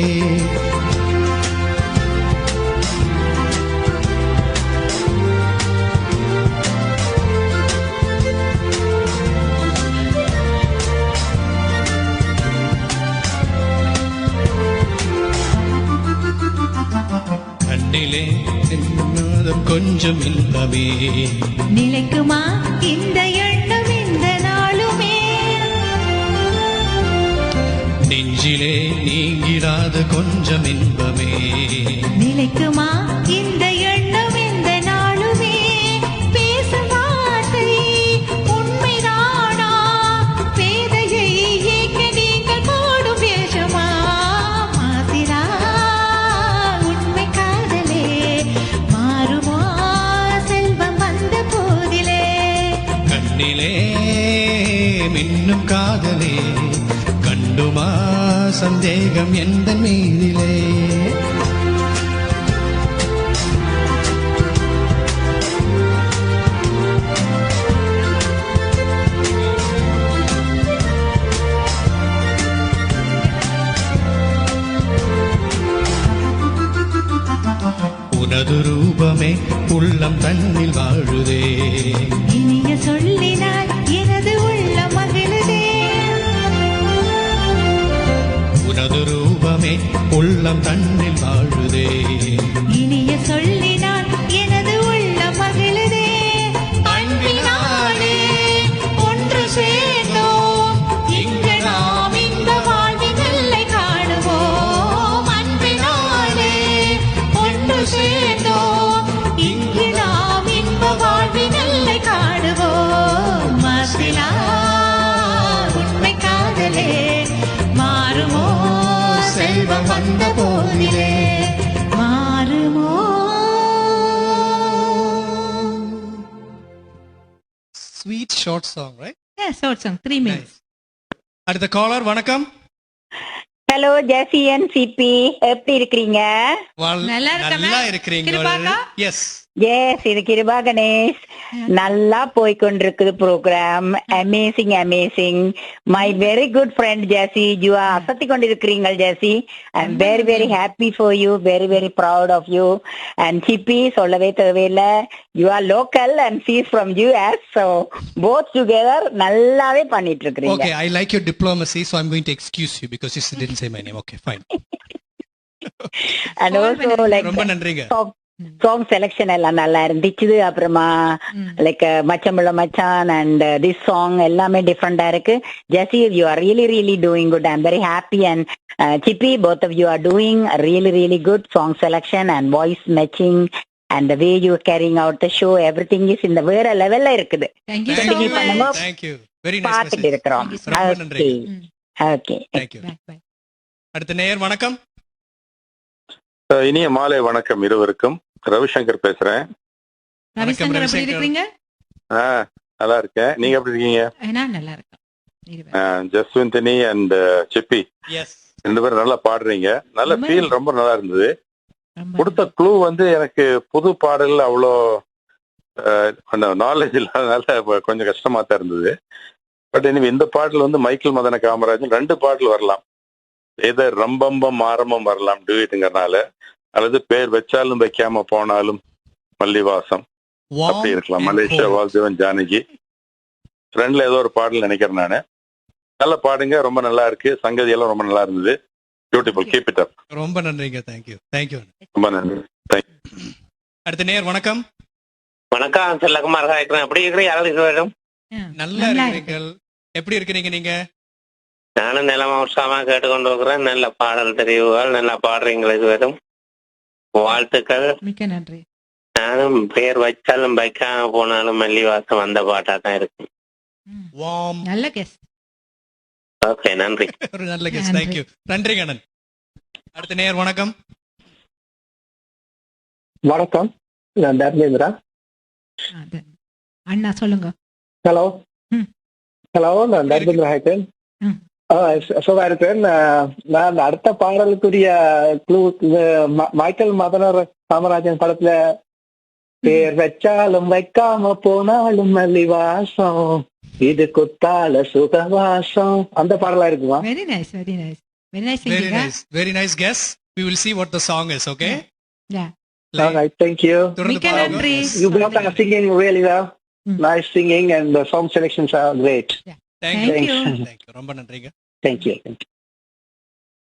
கண்ணிலே கொஞ்சம் இன்பமே நிலைக்குமா இந்த எண்ணம் இந்த நாளுமே நெஞ்சிலே நீங்கிடாத கொஞ்சம் இன்பமே நிலைக்குமா இந்த எண்ணம் இந்த நாளுமே பேசும் வார்த்தை உண்மைதானா பேதையை ஏக்க நீங்கள் போடும் வேஷமா மாசிலா உண்மை காதலே மாறுமா செல்வம் வந்த போதிலே கண்ணிலே மின்னும் காதலே கண்டுமா சந்தேகம் எந்த மீதிலே உனது ரூபமே உள்ளம் தன்னில் வாழுதே இனிய சொல்லினால் எனது உள்ளம் மகிழுதே உனது ரூபமே உள்ளம் தன்னில் வாழுதே இனிய சொல்லினால் எனது உள்ளம் மகிழுதே அன்பினாலே ஒன்று சேர்ந்தோம் இங்கு நாம் இந்த வாழ்வின் எல்லை காணுவோம் அன்பினாலே ஒன்று சேர்ந்தோம் இங்கு நாம் இன்ப வாழ்வின் எல்லை காணுவோம் மாசிலா உண்மை காதலே மாறுமோ செல்வம் வந்த போதிலே மாறுமோ sweet short song right short song 3 minutes. அடுத்த காலர் வணக்கம். ஹலோ ஜெசி அண்ட் சிபி, எப்படி இருக்கிறீங்க? நல்லா இருக்கிறீங்க. எஸ் எஸ், இது கிருபா கணேஷ். நல்லா போய் கொண்டிருக்குது programme. Amazing amazing. My very good friend Jessie, you are அசத்தி கொண்டிருக்கிறீங்க Jessie. I am very very happy for you, very very proud of you. And Sibi சொல்லவே தேவையில்லை, you are local and she is from US. So both together நல்லாவே பண்ணிட்டு இருக்கிறீங்க. Okay, I like your diplomacy, so I'm going to excuse you because you didn't say my name. Okay, fine. And also like ரொம்ப நன்றிங்க. சாங் செலக்ஷன் எல்லாம் நல்லா இருந்துச்சு. அப்புறமா லைக் மச்சமுள்ள மச்சான் அண்ட் திஸ் சாங் எல்லாமே டிஃப்ரெண்டா இருக்கு. Jessie, you are really really doing good. I am very happy. And Sibi, both of you are doing really really good song selection and voice matching and the way you are carrying out the show, everything is in the வேற லெவல்ல இருக்குது. Thank you so much. Thank you. Very nice பார்த்துட்டு message. இருக்கிறோம். ரொம்ப நன்றி. Okay, Thank you. அடுத்த நேயர் வணக்கம். இனிய மாலை வணக்கம் இருவருக்கும். ரவிசங்கர் பேசுறேன். ரவிசங்கர் எப்படி இருக்கீங்க? நல்லா இருக்கேன். நீங்க எப்படி இருக்கீங்க? நான் நல்லா இருக்கேன். ஜஸ்வந்தினி அண்ட் சிப்பி எஸ், ரெண்டு பேரும் நல்லா பாடுறீங்க. நல்ல ஃபீல் ரொம்ப நல்லா இருந்தது. கொடுத்த க்ளூ வந்து எனக்கு புது பாடல் அவ்வளோ நாலேஜ் இல்லாதனால கொஞ்சம் கஷ்டமா தான் இருந்தது. பட் இனிமே இந்த பாடல் வந்து மைக்கேல் மதன காமராஜன் 2 பாடல் வரலாம். ஏதோ ரம்பம்பம் ஆரம்பம் வரலாம் டூயிட்டுங்கிறனால, அல்லது பேர் வச்சாலும் வைக்காம போனாலும் மல்லிவாசம் அப்படி இருக்கலாம். மலேசியா வாசுதேவன் ஜானகி 2ல ஏதோ ஒரு பாடல் நினைக்கிறேன் நானு. நல்ல பாடுங்க, ரொம்ப நல்லா இருக்கு. சங்கதி எல்லாம் ரொம்ப நல்லா இருந்தது. Beautiful, keep it up. ரொம்ப நன்றிங்க. தேங்க்யூ. தேங்க்யூ. ரொம்ப நன்றி. அடுத்த நேயர் வணக்கம். வணக்கம், செல்லகுமார் காய்க்கிறேன். எப்படி இருக்கிறீங்க? நல்லா இருக்கிறீர்கள். எப்படி இருக்கிறீங்க நீங்க? நானும் நிலமா உற்சாகமா கேட்டுக்கொண்டு இருக்கிறேன். நல்ல பாடல் தெரிவுகள், நல்லா பாடுறீங்களா? இதுவரும் வாழ்த்துக்கள். மிக்க நன்றி. நானும் பேர் வச்சாலும் வைக்காம போனாலும் மல்லிவாசம் அந்த பாட்டா தான் இருக்கும். நல்ல கெஸ். ஓகே, நன்றி. ஒரு நல்ல கெஸ். தேங்க்யூ. நன்றி கண்ணன். அடுத்த நேயர் வணக்கம். வணக்கம், நான் தர்மேந்திரா. அண்ணா சொல்லுங்க. ஹலோ ஹலோ, நான் தர்மேந்திரா இருக்கேன். சுகா இருக்கேன். நான் அடுத்த பாடலுக்குரிய க்ளூ மைக்கேல் மதனர் காமராஜன் படத்துல பேர் வச்சாலும் வைக்காம போனாலும் மல்லிவாசம் இது குத்தால சுகவாசம் அந்த பாடலா இருக்குமா? Very nice, very nice, very nice, very nice, very nice guess. We will see what the song is, okay? Yeah. All right, thank you. You both are singing really well. Nice singing and the song selections are great. Thank you. Thank you. ரொம்ப நன்றிங்க. Thank you.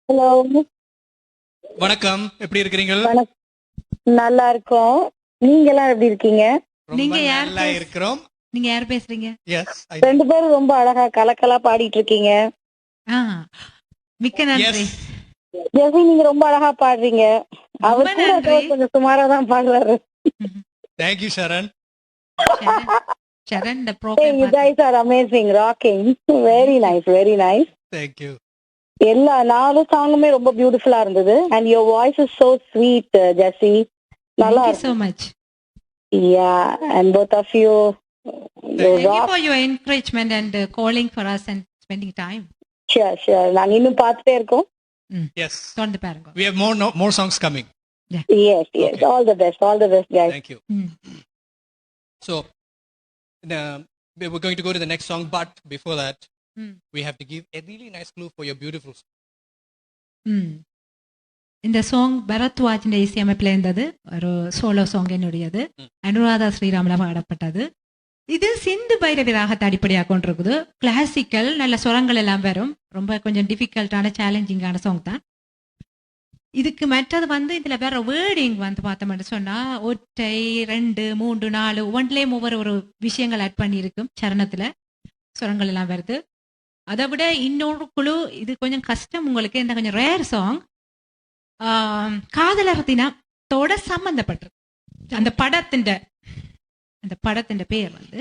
ஹலோ, வணக்கம். எப்படி இருக்கீங்க? நல்லா இருக்கோம். நீங்க எல்லாம் எப்படி இருக்கீங்க? நீங்க யார்? நல்லா இருக்கிறோம். நீங்க யார் பேசுறீங்க? எஸ், ரெண்டு பேரும் ரொம்ப அழகா கலக்கலா பாடிட்டு இருக்கீங்க. மிக்க நன்றி. ஜெசி, நீங்க ரொம்ப அழகா பாடுறீங்க. அவர் கூட கொஞ்சம் சுமாரா தான் பாடுறாரு. Thank you, Sharan. Sharan, the Hey, profile. you guys are amazing, rocking. Very nice, very nice. Thank you. எல்லா 4 சாங்குமே ரொம்ப பியூட்டிஃபுல்லா இருந்தது. And your voice is so sweet, Jesse. நல்லா Thank you so much. Yeah, and both of you. Thank you for your encouragement and calling for us and spending time. Sure, sure. நாங்க இன்னும் பார்த்துட்டே இருக்கோம். Yes. தொடர்ந்து பாருங்க. We have more songs coming. Yes, yes. Okay. All the best, guys. Thank you. So, we're going to go to the next song, but before that, we have to give a really nice clue for your beautiful song. இந்த சாங் பரத்வாஜிന്റെ இசையமைப்பில் இருந்தது. ஒரு சோலோ சாங் என்னுடையது. அனுராதா ஸ்ரீராமில் பாடப்பட்டது. இது சிந்து பைரவி ராகத்தை அடிப்படையாக கொண்டிருக்குது. கிளாசிக்கல், நல்ல சுரங்கள் எல்லாம் வரும். ரொம்ப கொஞ்சம் டிஃபிகல்ட்டான சேலஞ்சிங்கான சாங் தான். இதுக்கு மற்றது வந்து இதுல வேற வேர்டிங் வந்து பார்த்தோம்னு சொன்னா ஒற்றை, 2, 3, 4 ஒவ்வொன்றிலேயும் ஒவ்வொரு விஷயங்கள் ஆட் பண்ணி இருக்கும். சரணத்துல சுரங்கள் எல்லாம் வருது. அதை விட இன்னொரு குழு, இது கொஞ்சம் கஷ்டம் உங்களுக்கு, இந்த கொஞ்சம் ரேர் சாங். காதலர் தினத்தோட சம்பந்தப்பட்டிருக்கு. அந்த படத்தின் பேர் வந்து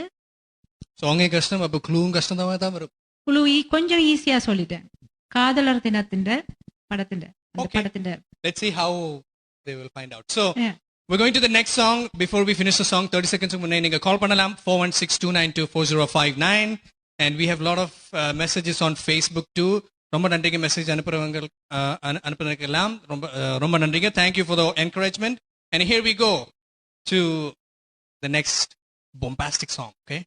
சாங்கே கஷ்டம், அப்ப க்ளூவும் கஷ்டம் தான் வரும். குழு கொஞ்சம் ஈஸியா சொல்லிட்டேன். காதலர் தினத்தின் படத்தின். Let's see how they will find out. So, we're going to the next song. Before we finish the song, 30 seconds முன்னே நீங்க கால் பண்ணலாம் 416-292-4059. And we have a lot of messages on Facebook too. ரொம்ப நன்றிங்க மெசேஜ் அனுப்புறதுக்கெல்லாம் ரொம்ப நன்றிங்க. Thank you for the encouragement. And here we go to the next bombastic song, okay?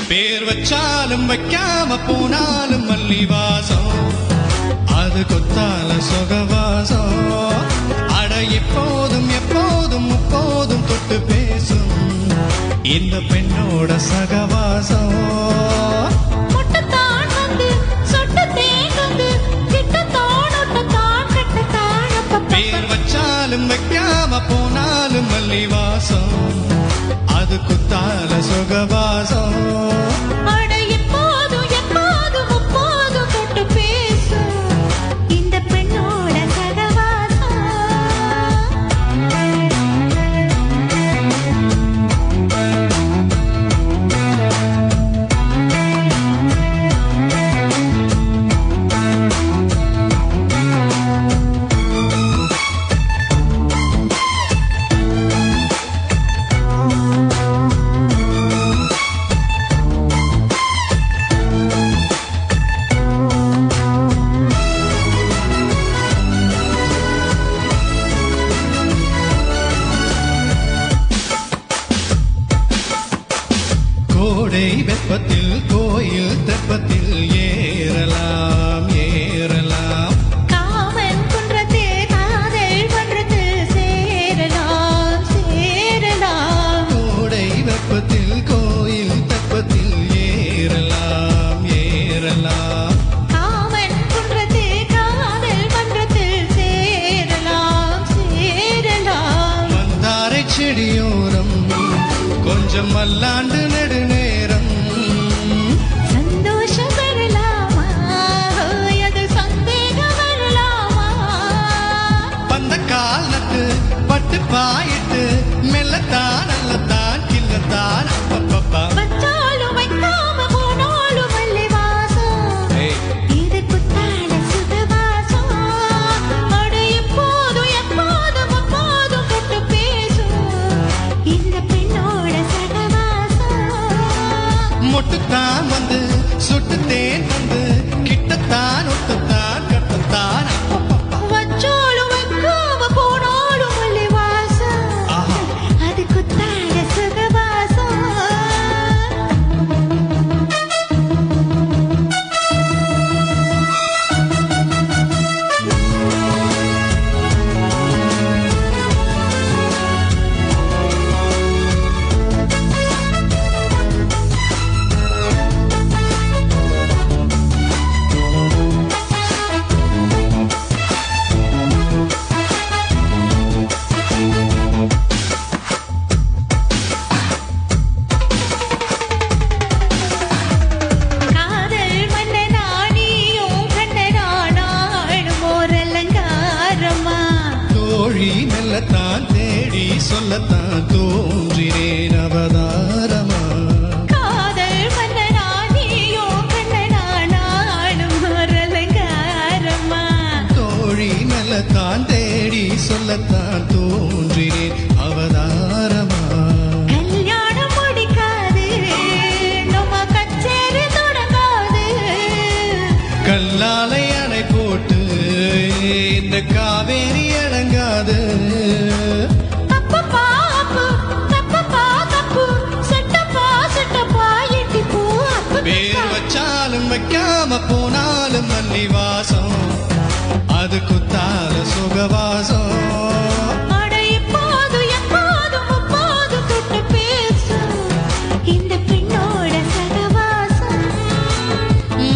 பேர் வச்சாலும் வைக்காம போனாலும் மல்லிவாசம் அது கொத்தால சுகவாசம். அட எப்போதும் எப்போதும் முப்போதும் தொட்டு பேசும் இந்த பெண்ணோட சகவாசம். பேர் வச்சாலும் வைக்காம போனாலும் மல்லிவாசம் அது குத்தால சுகவாசம். தான் தோன்றினேன் அவதாரமா. கல்யாணம் முடிக்காது நம்ம கச்சேரி தொடங்காது. கல்லாலை அணை போட்டு இந்த காவேரி அடங்காது. பேர் வச்சாலும் வைக்காம போனாலும் மல்லி வாசம் அது குத்தால சுகவாசம்.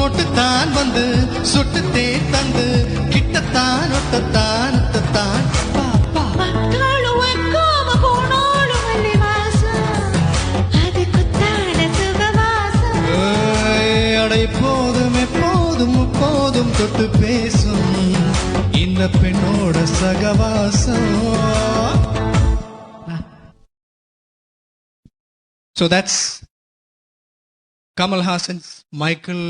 மொட்டுத்தான் வந்து சுட்டுத்தே தந்து கிட்டத்தான் ஒட்டத்தான் ஒட்டத்தான் எப்போதும் எப்போதும் எப்போதும் தொட்டு பேசும் இந்த பெண்ணோட சகவாசம். So that's Kamal Hassan's Michael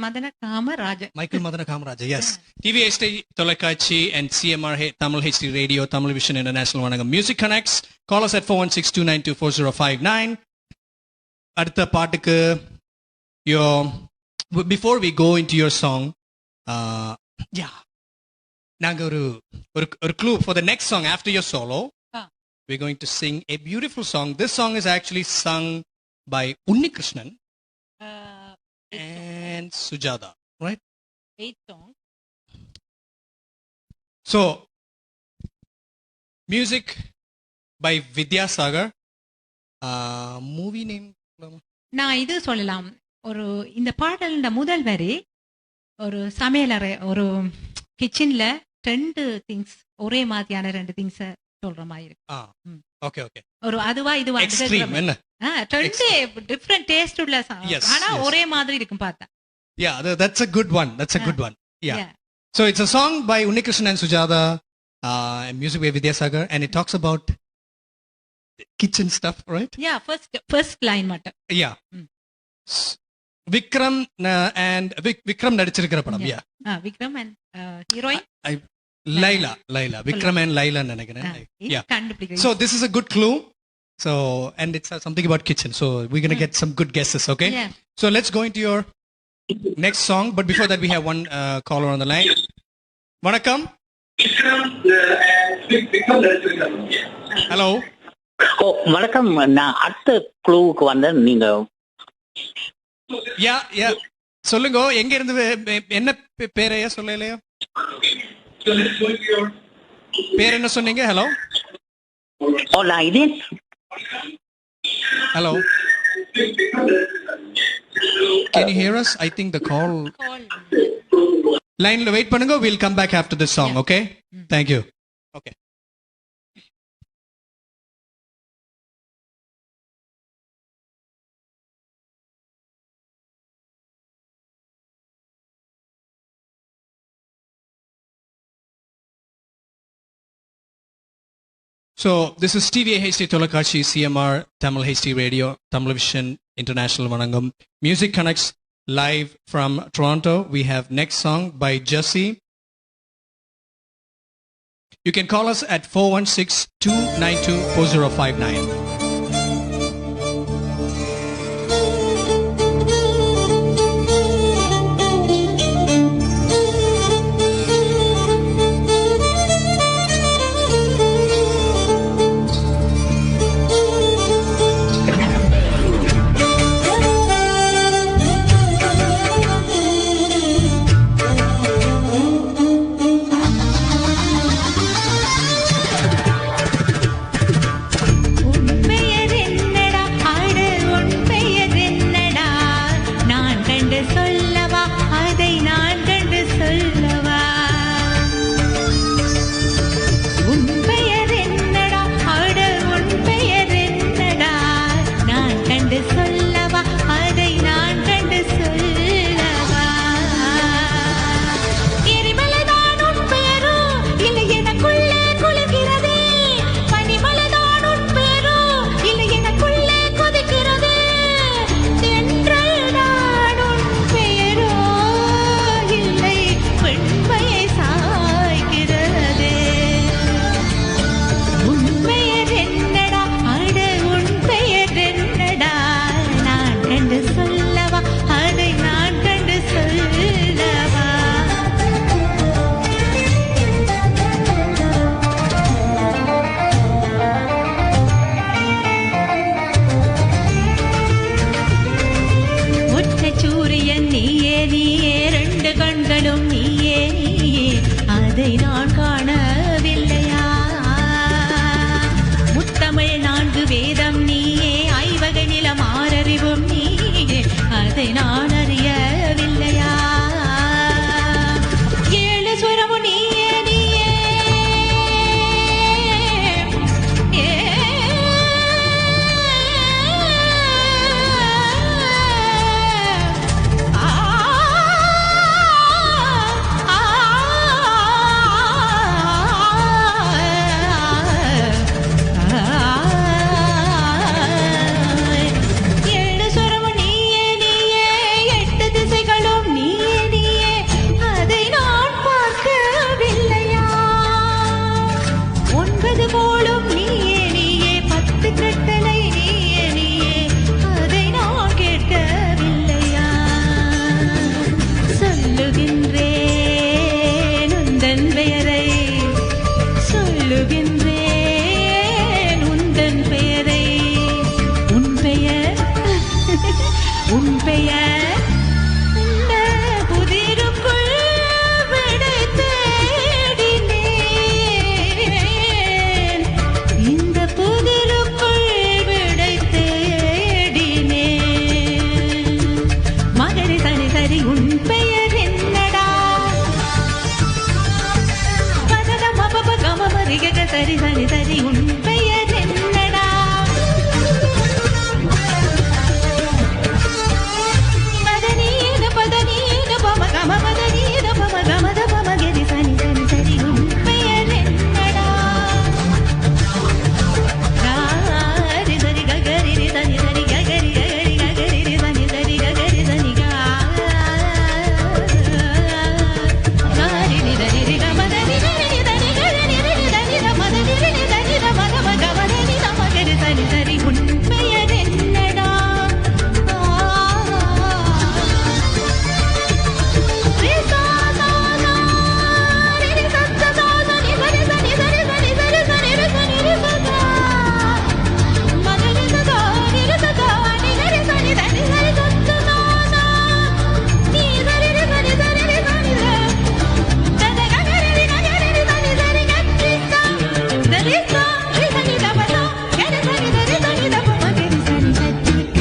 Madana Kamaraja. Michael Madana Kamaraja, yes. TV HD Tolakachi and CMR Tamil HD Radio, Tamil Vision International Vanagam Music Connects. Call us at 416-292-4059. அடுத்த பாட்டுக்கு before we go into your song, நாங்க ஒரு clue for the next song after your solo. We're going to sing a beautiful song. This song is actually sung by Unni Krishnan and Sujata, right? 8 songs. So, music by Vidya Sagar. Movie name? நான் இது சொல்லலாம். ஒரு இந்த பாடல் முதல் வரி ஒரு சமையலறை ஒரு கிச்சன்ல 2 திங்ஸ் ஒரே மாதிரியான 2 திங்ஸ் சொல்ற மாதிரி இருக்கு. Okay okay. ஒரு அதுவா இதுவா எக்ஸ்ட்ரீம் என்ன? 2 டிஃபரண்ட் டேஸ்ட் உள்ள ஆனா ஒரே மாதிரி இருக்கும் பார்த்தா. Yeah, that's a good one. That's a good one. Yeah. So it's a song by Unni Krishnan and Sujata, music by Vidya Sagar, and it talks about kitchen stuff, right? Yeah, first line matter. Yeah. Vikram and Vikram nadichirukra padam. Yeah. Vikram and heroine Laila. Vikram and Laila nenikiren. Yeah. So this is a good clue. So and it's something about kitchen. So we're going to get some good guesses, okay? Yeah. So let's go into your next song, but before that we have one caller on the line. Vanakkam. Hello. வணக்கம். நான் அடுத்த குழுவுக்கு வந்தேன். நீங்க சொல்லுங்க. எங்க இருந்து என்ன பேரையா சொல்லலையோ? பேர் என்ன சொன்னீங்க? ஹலோ. நான் இதே. Hello. Can you hear us? I think the call. Line wait பண்ணுங்க. We'll come back after this song, okay? Thank you. Okay. So this is TVA HD Tolakachi, CMR Tamil HD Radio, Tamil Vision International Vanangam. Music Connects live from Toronto. We have next song by Jussie. You can call us at 416-292-4059. உன் பெயர் இந்த புதிருக்குள் விடை தேடினேன், இந்த புதிருக்குள் விடை தேடினேன். மகரி சரி சரி உன் பெயர் என்னடா? பதத மபப கமபரி கக சரி சரி சரி உன் பெயர் என்னடா? மதனீத பதனீத பம கம பதனீத பம கமத பம கரி சனி சனி சரி உன் பெயர் என்னடா? காரி சரி ககரி ரி சனி சரி ககரி ககரி ககரி ரி சனி சரி ககரி சனி கா காரி ரி தரி ரி கம தரி ரி தரி கரி ரி தரி ர மத ரி தரி ர மத ம கம தரி ர ம கரி சனி சரி உன் பெயர் என்னடா? ரி சா சா சா ரி ரி ச ச சா சனி சரி சனி சரி சனி சரி சனி ரி சனி ரி ச சா மத ரி ச சா ரி ரி ச சா நி கரி சனி சனி சரி ச ச சா சா நீ சரி ரி சனி சரி ரி சனி ர தத ககரி ரி ககரி ரி சனி சரி கரி சா தரி சா ரி சனி த ப சா கரி சனி தரி சனி த ப ம கரி சனி சரி க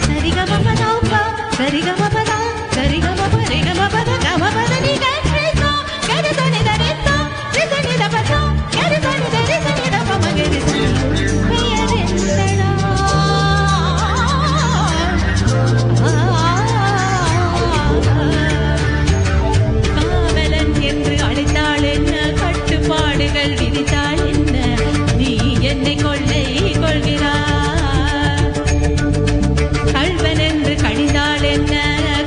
சரி க ம ப த ப சரி க ம ப த சரி க ம ப ரி க ம ப த க ம ப த நி கரி சா கரி சனி தரி சா ரி சனி த ப சா கரி சனி தரி சனி த ப ம கரி சனி பெயர் என்னடா? காவலன் என்று அழைத்தாள் என்ன, கட்டுப்பாடுகள் விதித்தாள் என்ன, நீ என்னை கொள்ளை கொள்கிறாய். கள்வன் என்று கடிந்தாள் என்ன,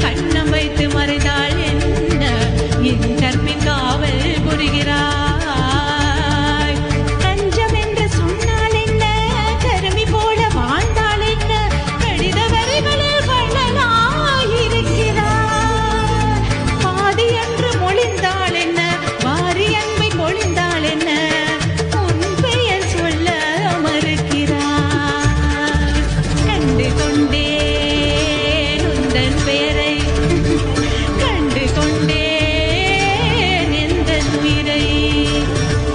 கண்ணம் வைத்து மறைந்தாள் என்ன, என் கற்பின் காவல் புரிகிறாய். கஞ்சம் என்று சொன்னால் என்ன, கருமி போல வாழ்ந்தாள் என்ன, கடித வரிகளில் வள்ளலாயிருக்கிறாய். பாதி என்று மொழிந்தாள் என்ன, வாரி அன்பை பொழிந்தாள் என்ன, உன் பெயர் சொல்ல மறுக்கிறாய். கண்டு கொண்டேன் உந்தன் பெயரை, கண்டு கொண்டேன் எந்தன் உயிரை.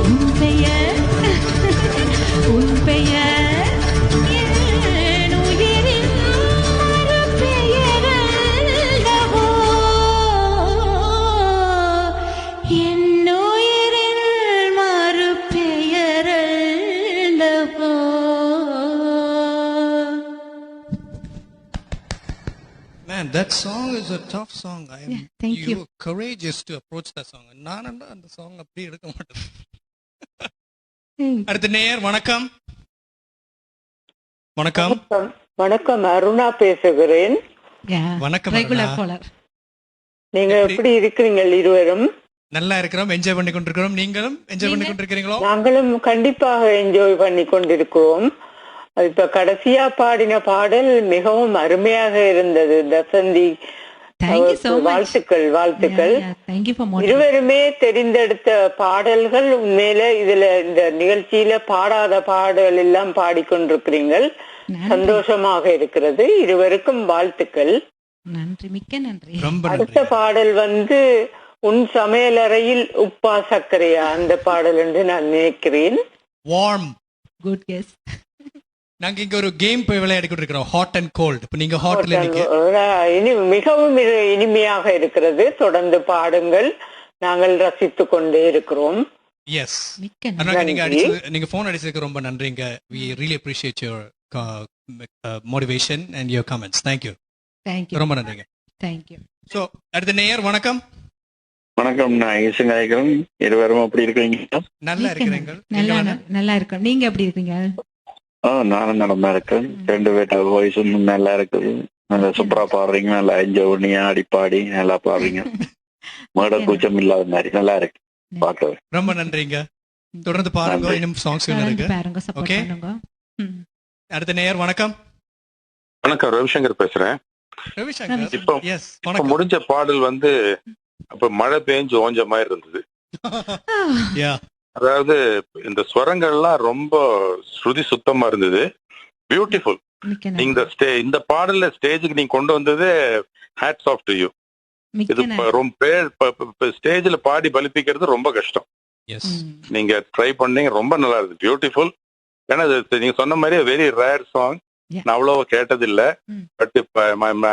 உன் பெயர் உன் பெயர் என் உயிரின் மறுபெயரல்லவோ, என் உயிரின் மறுபெயரல்லவோ. Man, that song is a tough song. thank you. were courageous to approach that song. நானண்டா அந்த சாங் அப்படி எடுக்க மாட்டேன். அடுத்த நேயர் வணக்கம். வணக்கம். வணக்கம், அருணா பேசுகிறேன். வணக்கம் ரெகுலர் அருணா. காலர். நீங்க எப்படி இருக்கிறீங்க இருவரும்? நல்லா இருக்கிறோம், என்ஜாய் பண்ணி கொண்டிருக்கிறோம். நீங்களும் என்ஜாய் பண்ணி கொண்டிருக்கிறீங்களோ? நாங்களும் கண்டிப்பாக என்ஜாய் பண்ணி கொண்டிருக்கிறோம். இப்ப கடைசியா பாடின பாடல் மிகவும் அருமையாக இருந்தது. தசந்தி, வாழ்த்துக்கள் வாழ்த்துக்கள். இருவருமே தெரிந்தெடுத்த பாடல்கள். உண்மையில இதுல இந்த நிகழ்ச்சியில பாடாத பாடல் எல்லாம் பாடிக்கொண்டிருக்கிறீர்கள். சந்தோஷமாக இருக்கிறது. இருவருக்கும் வாழ்த்துக்கள். நன்றி, மிக்க நன்றி. அடுத்த பாடல் உன் சமையலறையில் உப்பா சர்க்கரையா, அந்த பாடல் என்று நான் நினைக்கிறேன். வார்ம். Good guess. நாங்க இங்க ஒரு கேம் போய் விளையாடி கொண்டிருக்கிறோம், ஹாட் அண்ட் கோல்ட். இப்ப நீங்க ஹாட்ல மிகவும் இனிமையாக இருக்கிறது. தொடர்ந்து பாடுங்கள், நாங்கள் ரசித்துக் கொண்டே இருக்கிறோம். எஸ், நீங்க போன் அடிச்சதுக்கு ரொம்ப நன்றிங்க. we really appreciate your motivation and your comments. thank you. ரொம்ப நன்றிங்க. thank you. சோ அடுத்த நேயர் வணக்கம். வணக்கம், நான் ஈசன் கேக்குறேன். இருவரும் எப்படி இருக்கீங்க? நல்லா இருக்கிறீங்க? நல்லா இருக்கோம். நீங்க எப்படி இருக்கீங்க? நானும் நல்லா இருக்கேன். ரெண்டு பேர்ட்ட வாய்ஸும் நல்லா இருக்குது. நல்லா சூப்பரா பாடுறீங்க. நல்லா என்ஜாய் பண்ணி ஆடி பாடி நல்லா பாடுறீங்க. மேட கூச்சம் இல்லாத மாதிரி நல்லா இருக்கு பாக்கவே. ரொம்ப நன்றிங்க. தொடர்ந்து பாருங்க, இன்னும் சாங்ஸ் இருக்கு. ஓகே, அடுத்த நேயர் வணக்கம். வணக்கம், ரவிசங்கர் பேசுறேன். ரவிசங்கர், இப்ப முடிஞ்ச பாடல் அப்ப மழை பெஞ்சு ஓஞ்ச மாதிரி இருந்தது. அதாவது இந்த ஸ்வரங்கள்லாம் ரொம்ப ஸ்ருதி சுத்தமா இருந்தது. பியூட்டிஃபுல். நீங்க இந்த பாடல்ல ஸ்டேஜுக்கு நீங்க கொண்டு வந்தது ஹேட்ஸ் ஆஃப் டு யூ. இது ரொம்ப ஸ்டேஜ்ல பாடி பலிப்பிக்கிறது ரொம்ப கஷ்டம். நீங்க ட்ரை பண்ணீங்க, ரொம்ப நல்லா இருக்கு, பியூட்டிஃபுல். ஏன்னா நீங்க சொன்ன மாதிரி வெரி ரேர் சாங், நான் அவ்வளவு கேட்டதில்லை. பட் இப்ப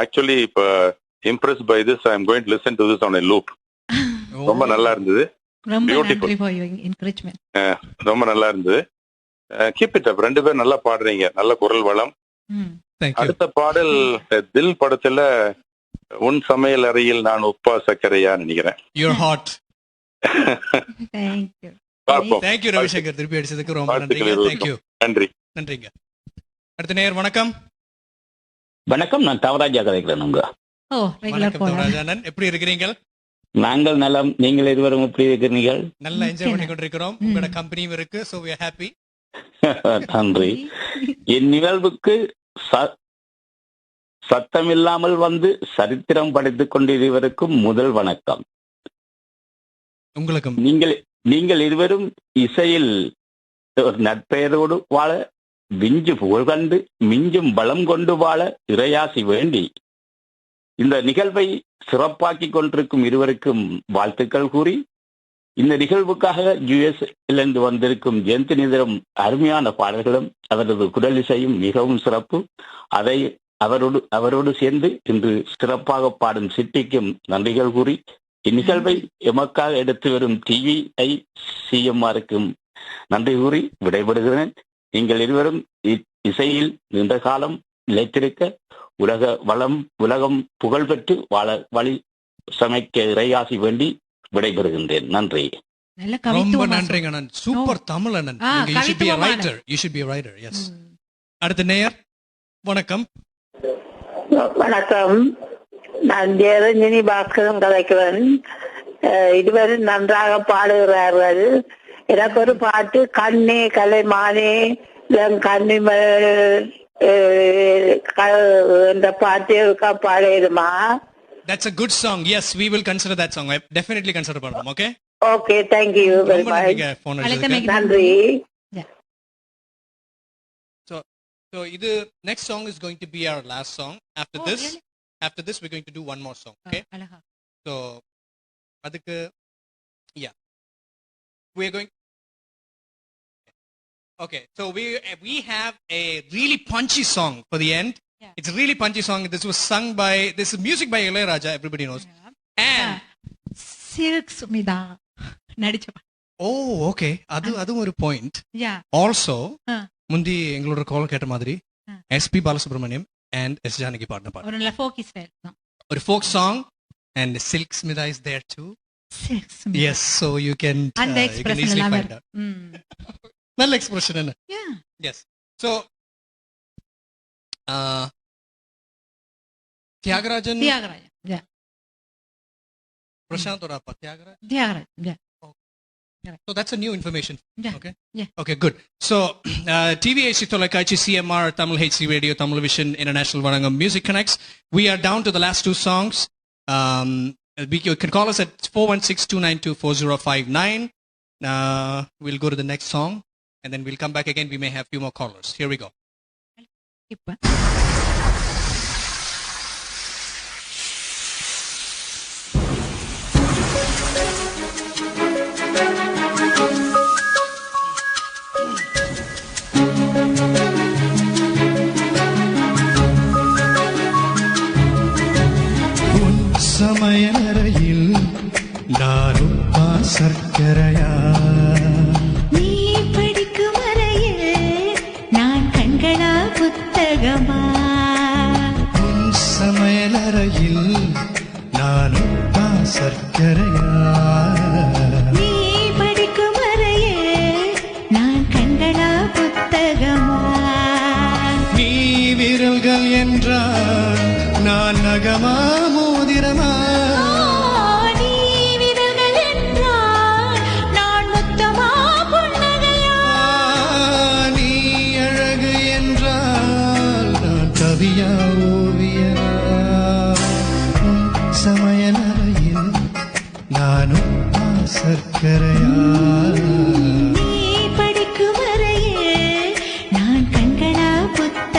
ஆக்சுவலி இப்ப impress by this, I am going to listen to this on a loop. ரொம்ப நல்லா இருந்தது, பியூட்டிஃபுல், ரொம்ப நல்லா இருந்தது. Keep it up. 2 பேரும் நல்லா பாடுறீங்க, நல்ல குரல் வளம். அடுத்த பாடல் தில் படத்துல உன் சமையல் அறையில் நான் உப்பா சர்க்கரையா நினைக்கிறேன். Thank you ரவிசங்கர், திருப்பி அடிச்சதுக்கு ரொம்ப நன்றிங்க. Thank you. நன்றிங்க. அடுத்த நேயர் வணக்கம். வணக்கம், நான் தவராஜா கதைக்கிறேன். எப்படி இருக்கிறீங்க? நாங்கள் நலம், நீங்கள் இருவரும் எப்படி இருக்கிறீர்கள்? நல்லா என்ஜாய் பண்ணி கொண்டிருக்கிறோம், உங்களோட கம்பெனியும் இருக்கு, so we are happy. நன்றி. இந்நிகழ்வுக்கு சத்தமில்லாமல் வந்து சரித்திரம் படித்துக் கொண்டிருவருக்கும் முதல் வணக்கம். உங்களுக்கும். நீங்கள் இருவரும் இசையில் ஒரு நட்பெயரோடு வாழ, விஞ்சு புகழ் கண்டு மிஞ்சும் பலம் கொண்டு வாழ இறையாசி வேண்டி இந்த நிகழ்வை சிறப்பாக்கி கொண்டிருக்கும் இருவருக்கும் வாழ்த்துக்கள் கூறி, இந்த நிகழ்வுக்காக யுஎஸ்இலிருந்து வந்திருக்கும் ஜெயந்தினிதரும் அருமையான பாடல்களும் அவரது குரல் இசையும் மிகவும் சிறப்பு. அதை அவரோடு சேர்ந்து இன்று சிறப்பாக பாடும் சிட்டிக்கும் நன்றிகள் கூறி, இந்நிகழ்வை எமக்காக எடுத்து வரும் டிவிஐ சிஎம்ஆருக்கும் நன்றி கூறி விடைபெறுகிறேன். நீங்கள் இருவரும் இசையில் நீண்ட காலம் நிலைத்திருக்க, உலகம் புகழ்பெற்று வாழ வழி சமைக்க இறையாசி வேண்டி விடைபெறுகின்றேன். நன்றி. ரொம்ப நன்றிங்க அண்ணன். சூப்பர் தமிழ் அண்ணன். You should be a writer. You should be a writer. Yes. அடுத்த நேயர் வணக்கம். வணக்கம், நான் ஜெயரஞ்சினி பாஸ்கரன் கதைக்கிறேன். இதுவரை நன்றாக பாடுகிறார்கள். எனக்கு ஒரு பாட்டு, கண்ணே கலைமானே கண்ணிமல் என்ற பாட்டு இருக்கா, பாடுமா? That's a good song. Yes, we will consider that song. I definitely consider பண்ணோம். Okay? Okay, thank you very much. நன்றி. So இது next song is going to be our last song. After this we're going to do one more song. Okay? So அதுக்கு we're going. Okay, so we have a really punchy song for the end. It's a really punchy song. This is music by Ilayaraja, everybody knows. And Silk Smita நடிச்ச. Oh, okay. அது ஒரு point. Also முந்தி எங்களோட கால் கேட்ட மாதிரி SP Balasubramaniam and S Janaki பாடின பாட்டு. ஒரு folk style தான். ஒரு folk song and Silk Smita is there too. Silk Smita. Yes, so you can easily find out. நல்ல எக்ஸ்பிரஷன் என்ன? Yes. So Thiagarajan. Prashant or Appa? Tyagarajan. So that's a new information. Okay. Okay, good. So TVAC Tolakachi, CMR, Tamil HC Radio, Tamil Vision, International Varangam Music Connects. We are down to the last 2 songs. You can call us at 416-292-4059. We'll go to the next song and then we'll come back again. We may have few more callers. Here we go. சமையலறையில் நான் உப்பா சர்க்கரையா, நீ படிக்கும் அறையில் நான் கண்களா புத்தகமா, உன் சமையலறையில் நான் உப்பா சர்க்கரையா, நீ படிக்கும் அறையில் நான் கண்களா புத்தகமா, நீ விரல்கள் என்றால் நான் நகமா மோதிரமா, நீ விரல்கள் என்றால் நான் முத்தமா புன்னகையா, நீ அழகு என்றால் நான் கவியா ஓவியா, சமையலறையில் நானும் சர்க்கரையா, நீ படிக்கும் அறையில் நான் கண்களா புத்த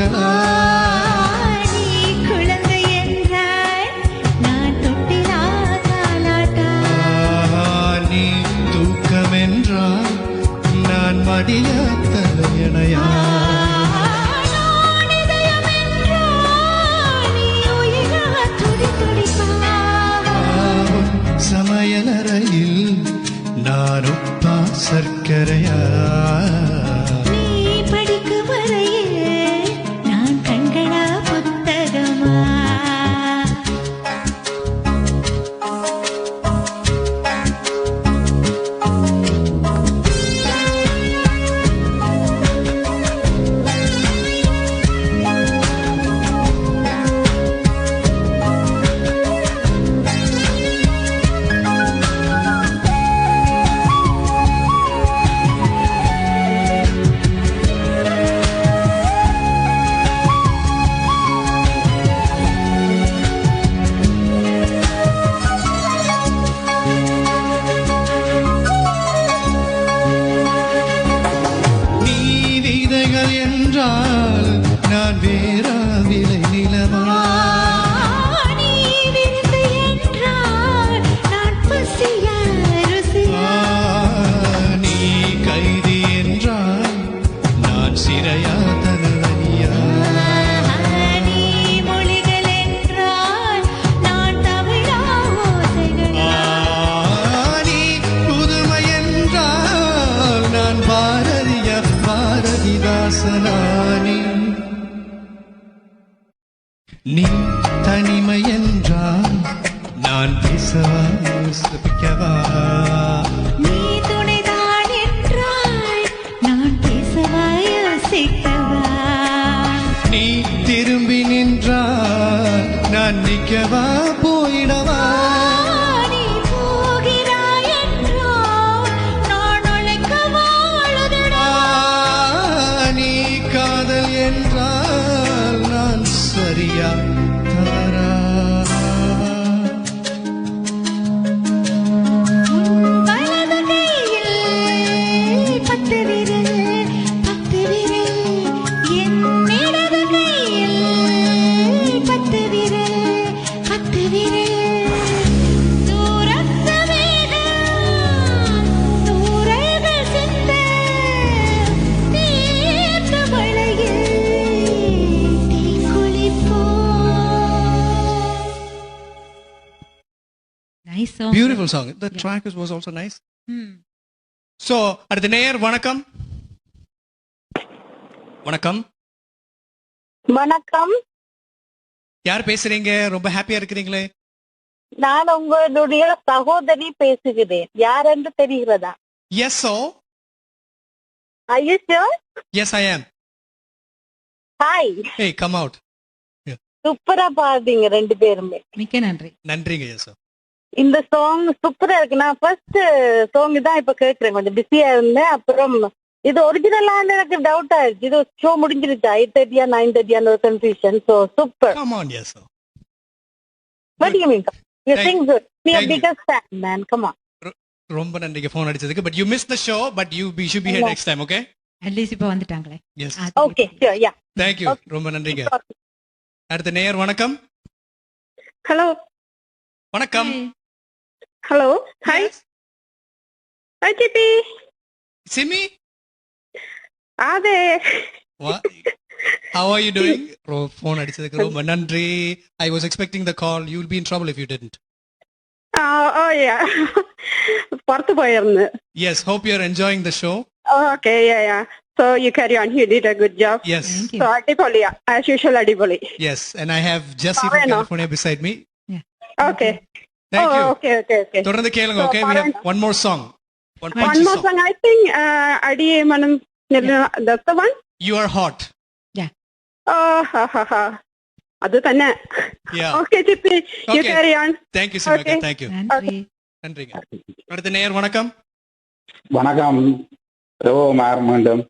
மகளா நீ குழந்தை என்றாய் நான் தொட்டிலா தாலாட்டா நீ தூக்கம் என்றால் நான் மடிய தலையணையா நான் இதயம் என்றாய் நீ உயிரா துடி துடிப்பா சமையலறையில் நான் உப்பா சர்க்கரையா நீ படிக்கும் வரையில் நான் கண்களா புத்தகமா நீ விதைகள் என்றால் நான் வேறா விலை நிலவா நீ விருந்து என்றால் நான் பசியா ருசியா நீ கைதி என்றால் நான் சிறையா தனவனியா நீ மொழிகள் என்றால் நான் தமிழா ஓசைகளா நீ புதுமை என்றால் நான் பாரதியா பாரதிதாசனானி நீ தனிமை என்றால் நான் பேசவா யோசிக்கவா நீ துணைதான் என்றால் நான் பேசவா யோசிக்கவா நீ திரும்பி நின்றால் நான் நிற்கவா போயிடவா நீ போகிறாய் என்றால் நான் உழைக்கவா அழுதடா நீ காதல் என்றால் நான் சரியா தவறா வலது கையில் 10 விரல் என் இடது கையில் 10 விரல் தூரத்து மேகம் தூரல்கள் சிந்த தீர்த்த மழையில் தீக்குளிப்போம். Nice song. Beautiful song. The track was also nice. So, அடுத்த நேயர் வணக்கம். வணக்கம். வணக்கம். யார் பேசுறீங்க? ரொம்ப ஹாப்பியா இருக்கிறீங்களே. நான் உங்களுடைய சகோதரி பேசுகிறேன். யார் என்று தெரிகிறதா? Yes, so. Are you sure? Yes, I am. Hi. Hey, come out. சூப்பரா பாடுறீங்க ரெண்டு பேருமே. மிக்க நன்றி. நன்றிங்க. Yes, sir. இந்த சாங் சூப்பரா இருக்கு. நான் ஃபர்ஸ்ட் சாங் தான் இப்ப கேக்குறேன். கொஞ்சம் பிஸியா இருந்தேன். அப்புறம் இது ஒரிஜினலான எனக்கு டவுட் ஆயிடுச்சு. இது ஷோ முடிஞ்சிருச்சு 8:30 9:30 ஒரு confusion. So super. Come on, yes, sir. What do you mean? You Thank- sing good. Be a thank you. biggest fan, man. Come on. ரொம்ப நன்றிங்க ஃபோன் அடிச்சதுக்கு. But you missed the show, but you should be here next time, okay? At least இப்ப வந்துட்டாங்களே. Yes. Okay, sure, yeah. Thank you. ரொம்ப நன்றிங்க. அடுத்த நேயர் வணக்கம். ஹலோ. வணக்கம். ஹலோ. ஹாய். ஹாய் சிப்பி. Simi? ஆதே. What? How are you doing? Phone அடிச்சதுக்கு ரொம்ப நன்றி. I was expecting the call. You'll be in trouble if you didn't. Oh yeah. പുറത്ത് പോയിരുന്നു. Yes, hope you're enjoying the show. Okay, yeah. So you carry on. You did a good job. Yes. So അടിപൊളിയാ. As usual അടിപൊളി. Yes, and I have Jessie from California beside me. Okay. Thank you. Okay. தொடர்ந்து கேளுங்க, okay? We have one more song. One punchy more song. song. I think അടിയെ മനം that's the one. You are hot. അത് തന്നെ. Yeah. Okay, Chippi. You Okay. carry on. Thank you, Simaka. Okay. Thank you. நன்றிங்க. அடுத்த நேயர் வணக்கம். வணக்கம். மேர் மீண்டும்.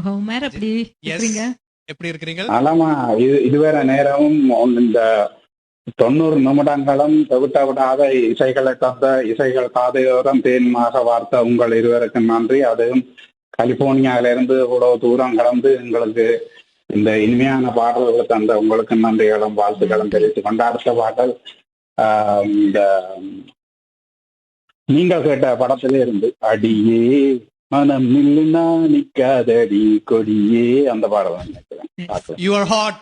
ஹோமர் எப்படி இருக்கீங்க? எப்படி இருக்கிறீங்க? ஆலாமா இதுவரை நேரமும் இந்த 90 நிமிடங்களும் தவிட்ட விடாத இசைகளை தந்த இசைகள் காதையோரம் தேன்மாக வார்த்த உங்கள் இருவருக்கும் நன்றி. அதுவும் கலிபோர்னியாவில இருந்து இவ்வளவு தூரம் கடந்து எங்களுக்கு இந்த இனிமையான பாடல்களை தந்த உங்களுக்கு நன்றிகளும் வாழ்த்துக்களும் தெரிவித்துக் கொண்டு அடுத்த பாடல் இந்த நீங்கள் கேட்ட படத்திலே இருந்து அடியே மனம் நில்லுனா நிக்காதடி கொடியே அந்த பாடல் தான் நினைக்கிறேன். You are hot.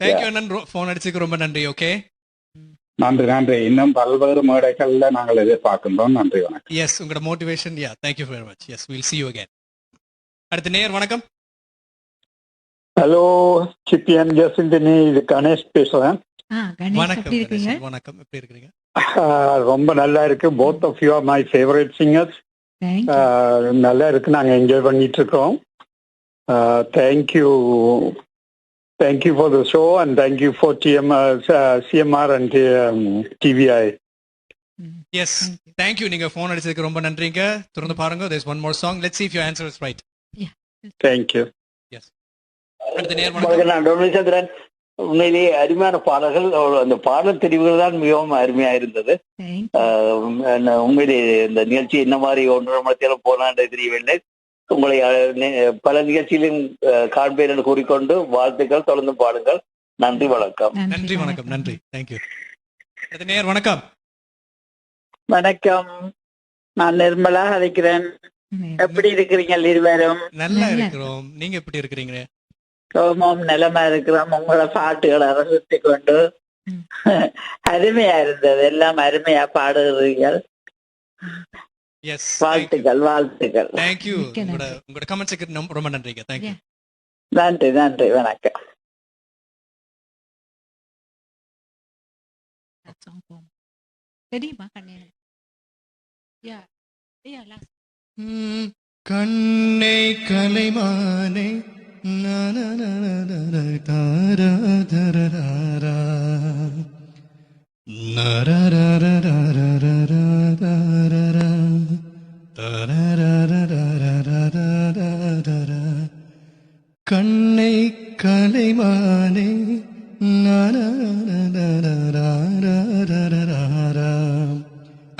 Thank you அண்ணன், போன் அடிச்சுக்கு ரொம்ப நன்றி. ஓகே, நன்றி நன்றி. இன்னும் பல்வேறு மேடைகள்ல நாங்கள் எதிர்பார்க்கின்றோம். நன்றி, வணக்கம். எஸ், உங்களோட motivation. Yeah, thank you very much. Yes, we'll see you again. அடுத்த நேயர் வணக்கம். ஹலோ சிப்பியன் ஜெசிந்தினி, இது கணேஷ் பேசுறேன். வணக்கம் வணக்கம், எப்படி இருக்கீங்க? ரொம்ப நல்லா இருக்கு. Both of you are my favourite singers. நல்லா இருக்கு, நாங்க என்ஜாய் பண்ணிட்டு இருக்கோம். Thank you for the show and thank you for CMR and TVI. Yes, thank you. நீங்க போன் அடிச்சதுக்கு ரொம்ப நன்றிங்க. தொடர்ந்து பாருங்க. There's one more song. Let's see if your answer is right. Thank you. Yes. அடுத்த நேயர் வணக்கம். நான் டொமினிச்சந்திரன். உண்மையிலேயே அருமையான பாடல்கள், அந்த பாடல் தெரிவுகள் தான் மிகவும் அருமையா இருந்தது. உண்மையிலேயே இந்த நிகழ்ச்சி என்ன மாதிரி 1.5 மணி நேரம் போனான்னு தெரியவில்லை. உங்களை பல நிகழ்ச்சியிலும் காண்பேன் என்று கூறிக்கொண்டு வாழ்த்துக்கள், தொடர்ந்து பாடுங்கள். நன்றி, வணக்கம். நன்றி, வணக்கம். நன்றி, தேங்க்யூ. அடுத்த நேயர் வணக்கம். வணக்கம், நான் நிர்மலா அழைக்கிறேன். எப்படி இருக்கிறீங்க இருவரும்? நல்லா இருக்கிறோம். நீங்க எப்படி இருக்கிறீங்க? ரோமம் நிலமா இருக்கிறோம். உங்களோட பாட்டுகளை ரசித்து கொண்டு அருமையா இருந்தது. எல்லாம் அருமையா பாடுகிறீர்கள். வாழ்த்துக்கள், வாழ்த்துக்கள். தேங்க்யூ. உங்களோட கமெண்ட்ஸ்க்கு ரொம்ப நன்றிங்க. தேங்க்யூ. நன்றி, நன்றி, வணக்கம். கண்ணை கலைமானே கண்ணை கலைமானே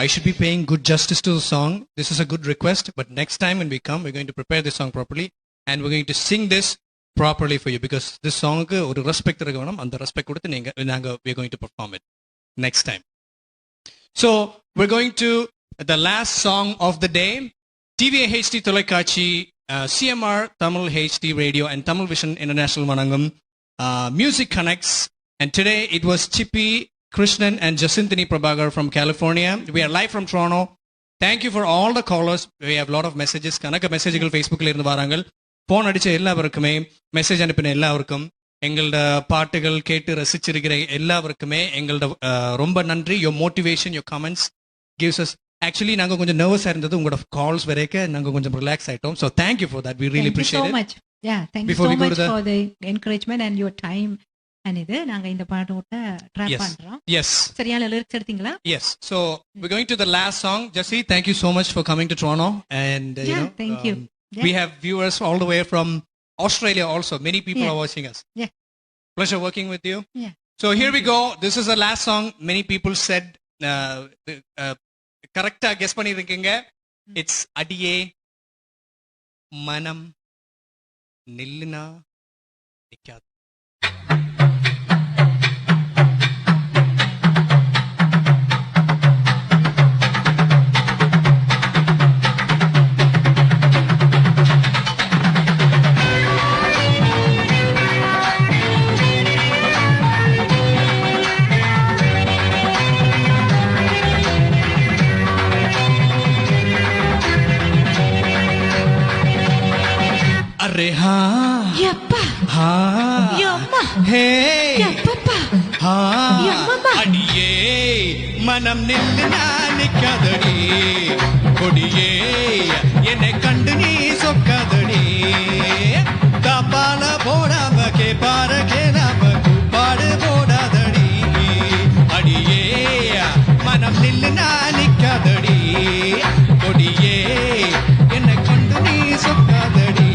I should be paying good justice to the song. This is a good request, but next time when we come, we're going to prepare this song properly and we're going to sing this properly for you because this song ஒரு ரெஸ்பெக்ட் இருக்கு வேணும். அந்த ரெஸ்பெக்ட் கொடுத்து நாங்க we're going to perform it next time. So we're going to the last song of the day. TVA HD தொலைக்காட்சி, CMR Tamil HD Radio and Tamil Vision International வணங்கும் Music Connects, and today it was Chippy Krishnan and Jacinthini Prabhakar from California. We are live from Toronto. Thank you for all the callers. We have a lot of messages. கணக்க மெசேஜ்கள் ஃபேஸ்புக்கில் இருந்து வராங்க. போன் அடிச்ச எல்லாருக்குமே, மெசேஜ் அனுப்பின எல்லாருக்கும், எங்களோட பாட்டுகள் கேட்டு ரசிச்சிருக்கிற எல்லாருக்குமே எங்களோட ரொம்ப நன்றி. Your motivation, your comments gives us. Actually நாங்க கொஞ்சம் நர்வஸா இருந்தது. உங்களோட கால்ஸ் வரைக்கும் நாங்க கொஞ்சம் ரிலாக்ஸ் ஆயிட்டோம். So thank you for that. We really appreciate it. Thank you so much. Yeah, thank you so much for the encouragement and your time. And இது நாங்க இந்த பாட்டோட ட்ராப் பண்றோம். Yes. சரியான லிரிக்ஸ் எடுத்தீங்களா? Yes. So we're going to the last song. Jessie, thank you so much for coming to Toronto, and you know, thank you. We have viewers all the way from Australia also. Many people are watching us. Yeah. Pleasure working with you. Yeah. So here we go. This is the last song. Many people said correcta guess பண்ணிருக்கீங்க. It's Adiye Manam Nillina Nikkath. अरे हाँ यप्पा हाँ यम्मा हे यप्पा हाँ यम्मा अडिये मனம் நில்லுனா நிக்காதடி கொடியே என்னை கண்டு நீ சொக்காதடி தாப்பால போடாம கேப்பார கேளாம கூப்பாடு போடாதடி அடியே மனம் நில்லுனா நிக்காதடி கொடியே என்னை கண்டு நீ சொக்காதடி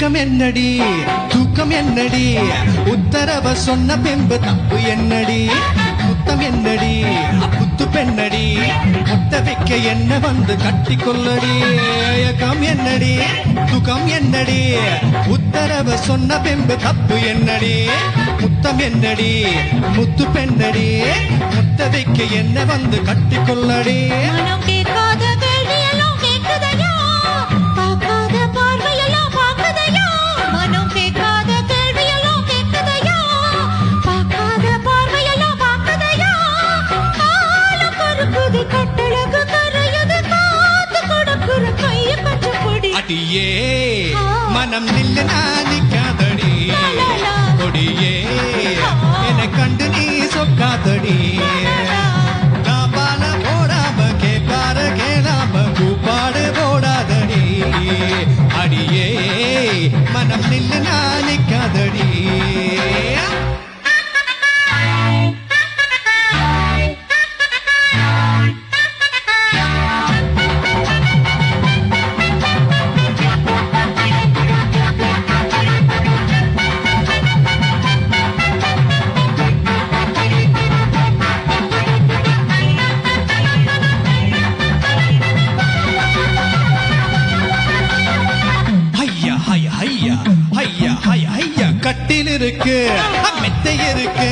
வெக்கம் என்னடி தூக்கம் என்னடி உத்தரவ சொன்ன பின்பு தப்பு என்னடி முத்தம் என்னடி புத்து பெண்ணடி முத்த வைக்க என்ன வந்து கட்டி கொள்ளடி ஏக்கம் என்னடி தூக்கம் என்னடி உத்தரவ சொன்ன பின்பு தப்பு என்னடி முத்தம் என்னடி முத்து பெண்ணடி முத்த வைக்க என்ன வந்து கட்டி கொள்ளடி மனம் கேட்காத கேள்வியெல்லாம் கேட்குதையா பார்க்காத பார்வையெல்லாம் பார்க்குதையா மனம் கேட்காத கேள்வியெல்லாம் கேட்குதையா பார்க்காத பார்வையெல்லாம் பார்க்குதையா காலம் கருக்குது கட்டழகு கரையுது காத்து கொடுக்குற கைய கொஞ்சம் பொடி அடியே மனம் நில்லு நானிக்காதடி கொடியே என்னை கண்டு நீ சொக்காதடி காபால போடாம கேப்பார கேளாம கூப்பாடு போடாதடி அடியே மனம் நில்லு நானிக்காதடி கட்டில் இருக்கு மெத்தை இருக்கு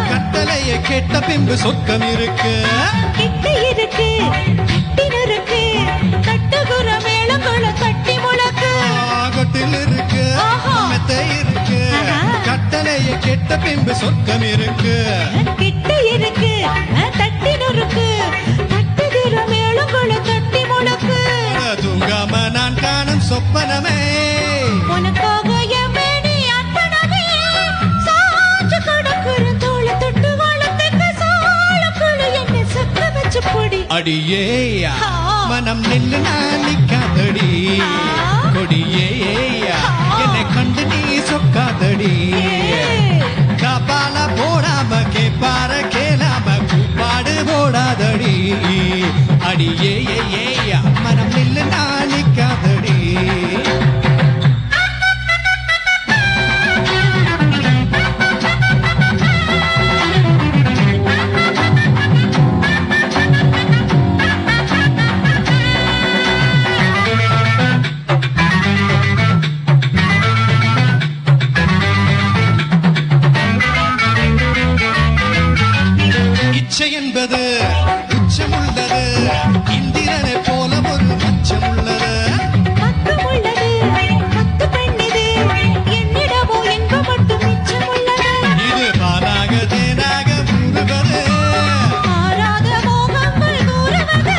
கட்டளைய கேட்ட பின்பு சொர்க்கம் இருக்கு கிட்ட இருக்கு கிட்டின் இருக்கு கட்டுகுற மேளங்கள கட்டி முழக்கு கட்டில் இருக்கு மெத்தை இருக்கு கட்டளைய கேட்ட பின்பு சொர்க்கம் இருக்கு கிட்ட இருக்கு தட்டின் இருக்கு கட்டுகுற மேளங்கள கட்டி முழக்கு தூங்காம நான் காணும் சொப்பனமே உனக்காக என் வேணி அர்ப்பணமே சாஞ்சு கிடக்குற தோள தொட்டு வளர்த்துக்க சாலக்குழு என்ன சக்க வச்சு பொடி அடியே மனம் நில்லு நானிக்காதடி கொடியே என்னை கண்டு நீ சொக்காதடி காபால போடாம கேப்பார கேளாம கூப்பாடு போடாதடி அடியே மனம் நில்லு நானிக்காதடி இச்சை என்பது உச்சமுள்ளது இந்திரனை போல ஒரு மச்சம் உள்ளது மக்கம் உள்ளது மத்து பெண்ணிது என்னிடமோ எங்க மட்டும் மிச்சம் உள்ளது இது பாலாக தேனாக ஊறுவது ஆறாத மோகங்கள் தூரவது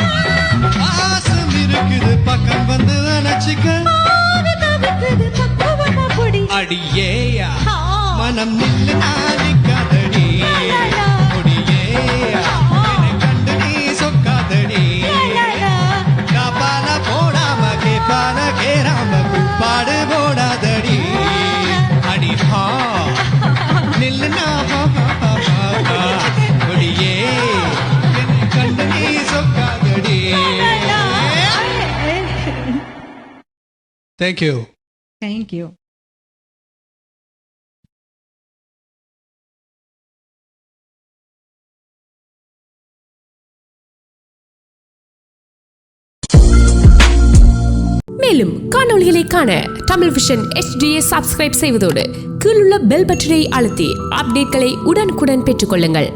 ஆசம் இருக்குது பக்கம் வந்து அணைச்சிக்க ஆவி தவிக்குது பக்குவமா பொடி அடியேயா மனம் நில்லு நானிக்காதடி கொடியே என்னை கண்டு நீ சொக்காதடி காபால போடாம கேப்பால கேராம கூப்பாடு போடாதடி அடி நில்லு கொடியே என்னை கண்டு நீ சொக்காதடி தேங்க்யூ தேங்க்யூ மேலும் காணொளிகளை காண தமிழ் விஷன் HDயை சப்ஸ்கிரைப் செய்வதோடு கீழுள்ள பெல் பட்டனை அழுத்தி அப்டேட்களை உடனுக்குடன் பெற்றுக்கொள்ளுங்கள்.